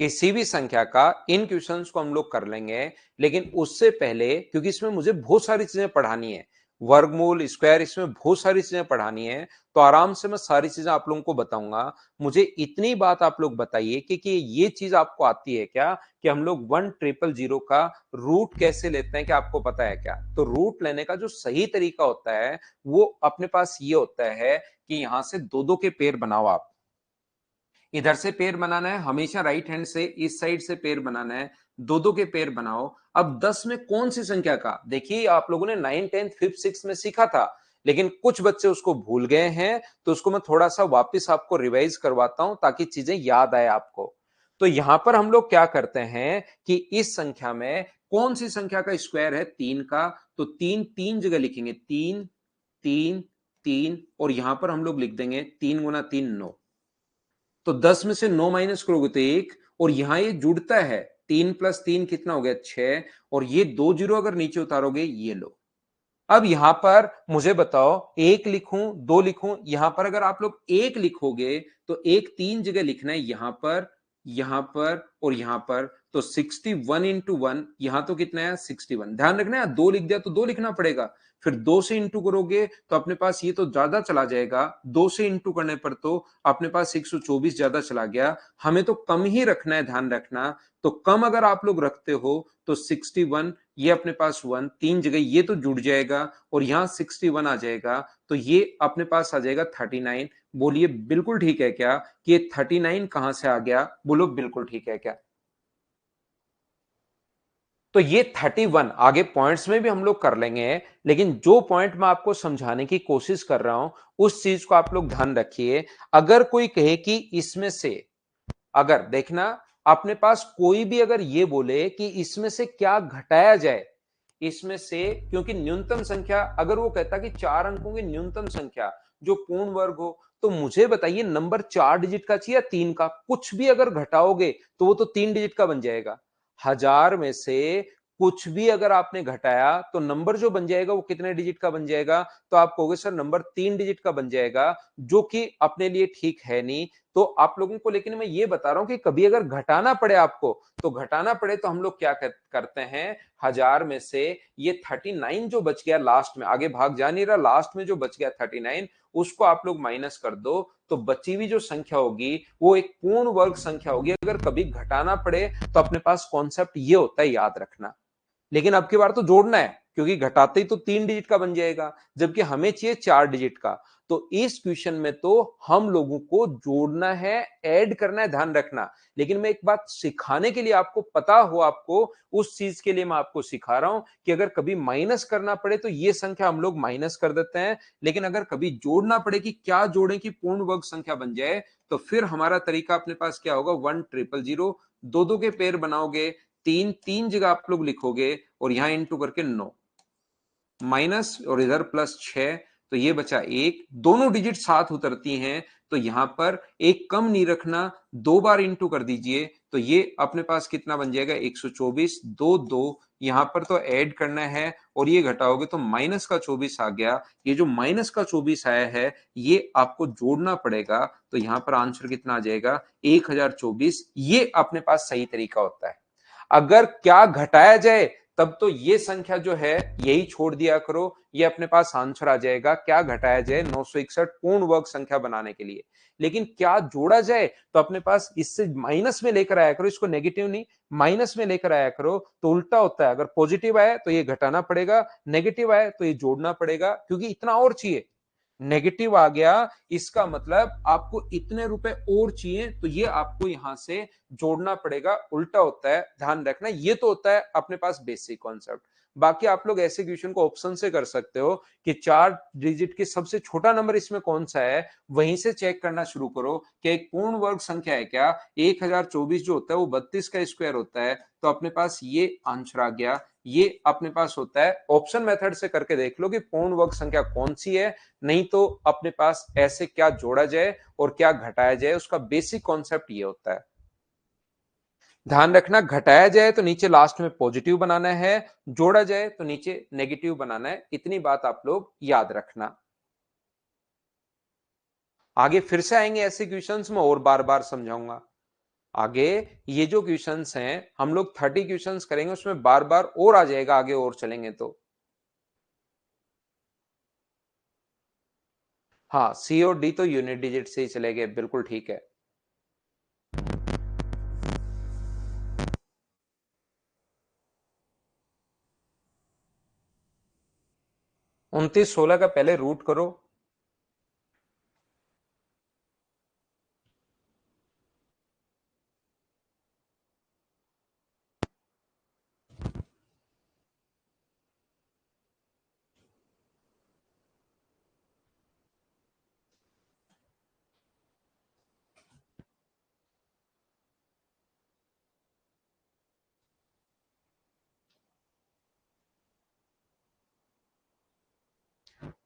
किसी भी संख्या का इन क्वेश्चंस को हम लोग कर लेंगे, लेकिन उससे पहले क्योंकि इसमें मुझे बहुत सारी चीजें पढ़ानी है, वर्गमूल स्क्वायर, इसमें बहुत सारी चीजें पढ़ानी है, तो आराम से मैं सारी चीजें आप लोगों को बताऊंगा। मुझे इतनी बात आप लोग बताइए कि ये चीज आपको आती है क्या कि हम लोग 1000 का रूट कैसे लेते हैं, क्या आपको पता है क्या? तो रूट लेने का जो सही तरीका होता है वो अपने पास ये होता है कि यहां से दो दो के पेयर बनाओ आप। इधर से पेयर बनाना है, हमेशा राइट हैंड से इस साइड से पेयर बनाना है, दो दो के पेयर बनाओ। अब 10 में कौन सी संख्या का, देखिए आप लोगों ने 9, 10, 5, 6 में सीखा था, लेकिन कुछ बच्चे उसको भूल गए हैं, तो उसको मैं थोड़ा सा वापस आपको रिवाइज करवाता हूं ताकि चीजें याद आए आपको। तो यहां पर हम लोग क्या करते हैं कि इस संख्या में कौन सी संख्या का स्क्वायर है 3 का, तो तीन तीन जगह लिखेंगे, 3 3 3, और यहां पर हम लोग लिख देंगे 3 गुना 3 9। तो 10 में से 9 माइनस करोगे तो 1, और यहां ये जुड़ता है, 3 प्लस 3 कितना हो गया 6, और ये 2 जीरो अगर नीचे उतारोगे ये लो। अब यहां पर मुझे बताओ एक लिखूं दो लिखूं, यहां पर अगर आप लोग एक लिखोगे तो एक तीन जगह लिखना है, यहां पर और यहां पर। तो 61 इंटू 1, यहां तो कितना है 61, ध्यान रखना है दो लिख दिया तो दो लिखना पड़ेगा। फिर दो से इंटू करोगे तो अपने पास ये तो ज्यादा चला जाएगा, दो से इंटू करने पर तो अपने पास 124 ज्यादा चला गया, हमें तो कम ही रखना है, ध्यान रखना। तो कम अगर आप लोग रखते हो तो 61, ये अपने पास 1 तीन जगह ये तो जुड़ जाएगा, और यहां 61 आ जाएगा, तो ये अपने पास आ जाएगा 39। बोलिए बिल्कुल ठीक है क्या कि ये 39 कहां से आ गया? बोलो बिल्कुल ठीक है क्या? तो ये 31 आगे पॉइंट्स में भी हम लोग कर लेंगे, लेकिन जो पॉइंट मैं आपको समझाने की कोशिश कर रहा हूं उस चीज को आप लोग ध्यान रखिए। अगर कोई कहे कि इसमें से, अगर देखना अपने पास कोई भी अगर ये बोले कि इसमें से क्या घटाया जाए, इसमें से, क्योंकि न्यूनतम संख्या अगर वो कहता कि 4 अंकों की न्यूनतम संख्या जो पूर्ण वर्ग हो, तो मुझे बताइए नंबर 4 डिजिट का चाहिए या 3 का? कुछ भी अगर घटाओगे तो वो तो 3 डिजिट का बन जाएगा। 1000 में से कुछ भी अगर आपने घटाया तो नंबर जो बन जाएगा वो कितने डिजिट का बन जाएगा? तो आप कहोगे सर नंबर 3 डिजिट का बन जाएगा, जो कि अपने लिए ठीक है नहीं। तो आप लोगों को, लेकिन मैं ये बता रहा हूं कि कभी अगर घटाना पड़े आपको, तो घटाना पड़े तो हम लोग क्या करते हैं, 1000 में से ये 39 जो बच गया लास्ट में, आगे भाग जा नहीं रहा, लास्ट में जो बच गया 39, उसको आप लोग माइनस कर दो, तो बची हुई जो संख्या होगी वो एक पूर्ण वर्ग संख्या होगी। अगर कभी घटाना पड़े तो अपने पास कॉन्सेप्ट ये होता है, याद रखना। लेकिन अब की बार तो जोड़ना है, क्योंकि घटाते ही तो 3 डिजिट का बन जाएगा, जबकि हमें चाहिए 4 डिजिट का। तो इस क्वेश्चन में तो हम लोगों को जोड़ना है, ऐड करना है, ध्यान रखना। लेकिन मैं एक बात सिखाने के लिए, आपको पता हो, आपको उस चीज के लिए मैं आपको सिखा रहा हूं कि अगर कभी माइनस करना पड़े तो ये संख्या हम लोग माइनस कर देते हैं, लेकिन अगर कभी जोड़ना पड़े कि क्या जोड़ें कि पूर्ण वर्ग संख्या बन जाए, तो फिर हमारा तरीका अपने पास क्या होगा, 1000, दो दो के पेयर बनाओगे, तीन तीन जगह आप लोग लिखोगे, और यहां इंटू करके 9 माइनस, और इधर प्लस 6, तो ये बचा 1, दोनों डिजिट साथ उतरती हैं, तो यहां पर एक कम नहीं रखना, दो बार इंटू कर दीजिए, तो ये अपने पास कितना बन जाएगा 124, दो दो, यहां पर तो ऐड करना है, और ये घटाओगे तो माइनस का 24 आ गया। ये जो माइनस का 24 आया है ये आपको जोड़ना पड़ेगा, तो यहां पर आंसर कितना आ जाएगा 1024। ये अपने पास सही तरीका होता है। अगर क्या घटाया जाए तब तो ये संख्या जो है यही छोड़ दिया करो, ये अपने पास आंसर आ जाएगा। क्या घटाया जाए 961 पूर्ण वर्ग संख्या बनाने के लिए। लेकिन क्या जोड़ा जाए तो अपने पास इससे माइनस में लेकर आया करो, इसको नेगेटिव नहीं माइनस में लेकर आया करो, तो उल्टा होता है। अगर पॉजिटिव आए तो ये घटाना पड़ेगा, नेगेटिव आए तो ये जोड़ना पड़ेगा, क्योंकि इतना और चाहिए। नेगेटिव आ गया इसका मतलब आपको इतने रुपए और चाहिए, तो ये आपको यहां से जोड़ना पड़ेगा, उल्टा होता है, ध्यान रखना। ये तो होता है अपने पास बेसिक कॉन्सेप्ट। बाकी आप लोग ऐसे क्वेश्चन को ऑप्शन से कर सकते हो कि 4 डिजिट की सबसे छोटा नंबर इसमें कौन सा है, वहीं से चेक करना शुरू करो कि एक पूर्ण वर्ग संख्या है क्या। 1024 जो होता है वो 32 का स्क्वायर होता है, तो अपने पास ये आंसर आ गया। ये अपने पास होता है, ऑप्शन मेथड से करके देख लो कि पूर्ण वर्ग संख्या कौन सी है। नहीं तो अपने पास ऐसे क्या जोड़ा जाए और क्या घटाया जाए, उसका बेसिक कॉन्सेप्ट ये होता है। ध्यान रखना, घटाया जाए तो नीचे लास्ट में पॉजिटिव बनाना है, जोड़ा जाए तो नीचे नेगेटिव बनाना है। इतनी बात आप लोग याद रखना। आगे फिर से आएंगे ऐसे क्वेश्चंस में और बार बार समझाऊंगा। आगे ये जो क्वेश्चंस हैं हम लोग 30 क्वेश्चंस करेंगे, उसमें बार बार और आ जाएगा आगे और चलेंगे तो। हाँ, सी और डी तो यूनिट डिजिट से ही चले गए, बिल्कुल ठीक है। 29 16 का पहले रूट करो।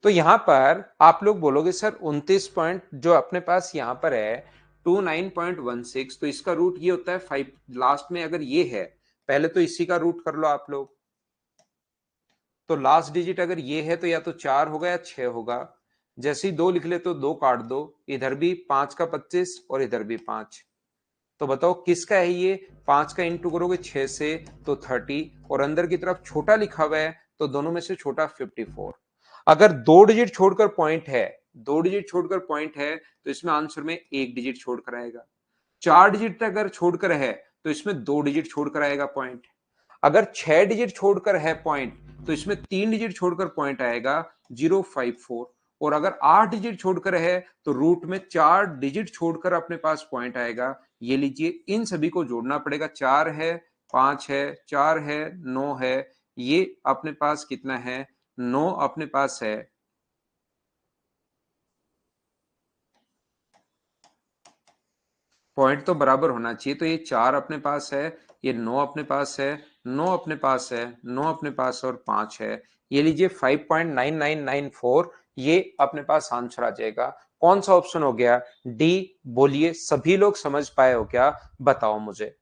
तो यहां पर आप लोग बोलोगे सर 29 पॉइंट जो अपने पास यहां पर है 29.16, तो इसका रूट ये होता है 5 लास्ट में। अगर ये है, पहले तो इसी का रूट कर लो आप लोग। तो लास्ट डिजिट अगर ये है तो या तो 4 होगा या 6 होगा। जैसे ही 2 लिख ले तो 2 काट दो, इधर भी 5 का 25 और इधर भी 5। तो बताओ किसका है ये? 5 का इंटू करोगे 6 से तो 30, और अंदर की तरफ छोटा लिखा हुआ है तो दोनों में से छोटा 54। अगर 2 डिजिट छोड़कर पॉइंट है, 2 डिजिट छोड़कर पॉइंट है तो इसमें आंसर में 1 डिजिट छोड़कर आएगा। 4 डिजिट तक अगर छोड़कर है तो इसमें 2 डिजिट छोड़कर आएगा पॉइंट। अगर 6 डिजिट छोड़कर है पॉइंट तो इसमें 3 डिजिट छोड़कर पॉइंट आएगा 054। और अगर 8 डिजिट छोड़कर है तो रूट में 4 डिजिट छोड़कर अपने पास पॉइंट आएगा। ये लीजिए, इन सभी को जोड़ना पड़ेगा। 4 है, 5 है, 4 है, 9 है, ये अपने पास कितना है? 9 अपने पास है। पॉइंट तो बराबर होना चाहिए, तो ये 4 अपने पास है, ये 9 अपने पास है, 9 अपने पास है, 9 अपने पास है और 5 है। ये लीजिए 5.9994, ये अपने पास आंसर आ जाएगा। कौन सा ऑप्शन हो गया? डी। बोलिए, सभी लोग समझ पाए हो क्या? बताओ मुझे।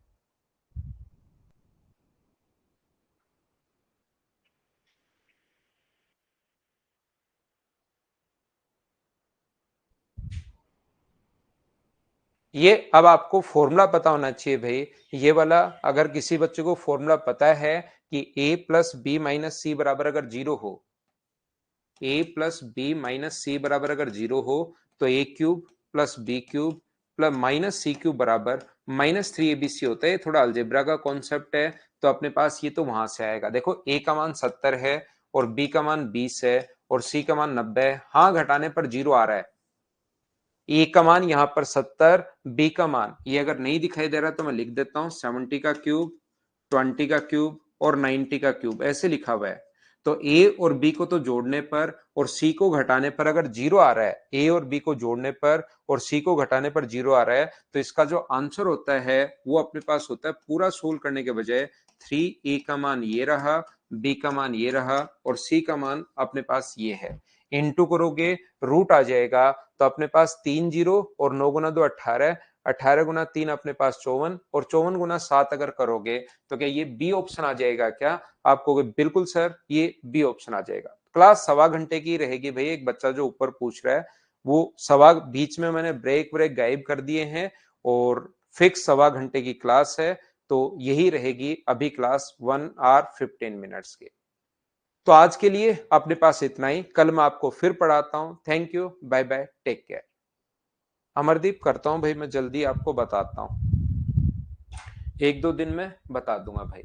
ये अब आपको फॉर्मूला पता होना चाहिए भाई। ये वाला अगर किसी बच्चे को फॉर्मूला पता है कि a plus b minus c बराबर अगर जीरो हो, a plus b minus c बराबर अगर जीरो हो, तो a cube plus b cube plus minus c cube बराबर -3abc होता है। थोड़ा अलजेब्रा का कॉन्सेप्ट है, तो अपने पास ये तो वहां से आएगा। देखो, ए का मान 70 है और बी का मान 20 है और सी का मान 90 है। हाँ, घटाने पर जीरो आ रहा है। ए का मान यहाँ पर 70, बी का मान ये अगर नहीं दिखाई दे रहा तो मैं लिख देता हूं 70 का क्यूब, 20 का क्यूब और 90 का क्यूब, ऐसे लिखा हुआ है। तो ए और बी को तो जोड़ने पर और सी को घटाने पर अगर जीरो आ रहा है, ए और बी को जोड़ने पर और सी को घटाने पर जीरो आ रहा है, तो इसका जो आंसर होता है वो अपने पास होता है, पूरा सोल्व करने के बजाय 3। ए का मान ये रहा, बी का मान ये रहा और सी का मान अपने पास ये है। इंटू करोगे, रूट आ जाएगा, तो अपने पास 3 जीरो और 9 गुना 2 18, 18 गुना 3 अपने पास 54 और 54 गुना 7 अगर करोगे तो क्या ये बी ऑप्शन आ जाएगा क्या? आप कहोगे बिल्कुल सर, ये बी ऑप्शन आ जाएगा। क्लास 1.25 घंटे की रहेगी भाई। एक बच्चा जो ऊपर पूछ रहा है वो सवा, बीच में मैंने ब्रेक ब्रेक गायब कर दिए हैं और फिक्स 1.25 घंटे की क्लास है। तो यही रहेगी अभी क्लास 1 hour 15 minutes की। तो आज के लिए अपने पास इतना ही। कल मैं आपको फिर पढ़ाता हूं। Thank you, bye bye, take care. Amardeep, करता हूं भाई, मैं जल्दी आपको बताता हूं, 1-2 दिन में बता दूंगा भाई।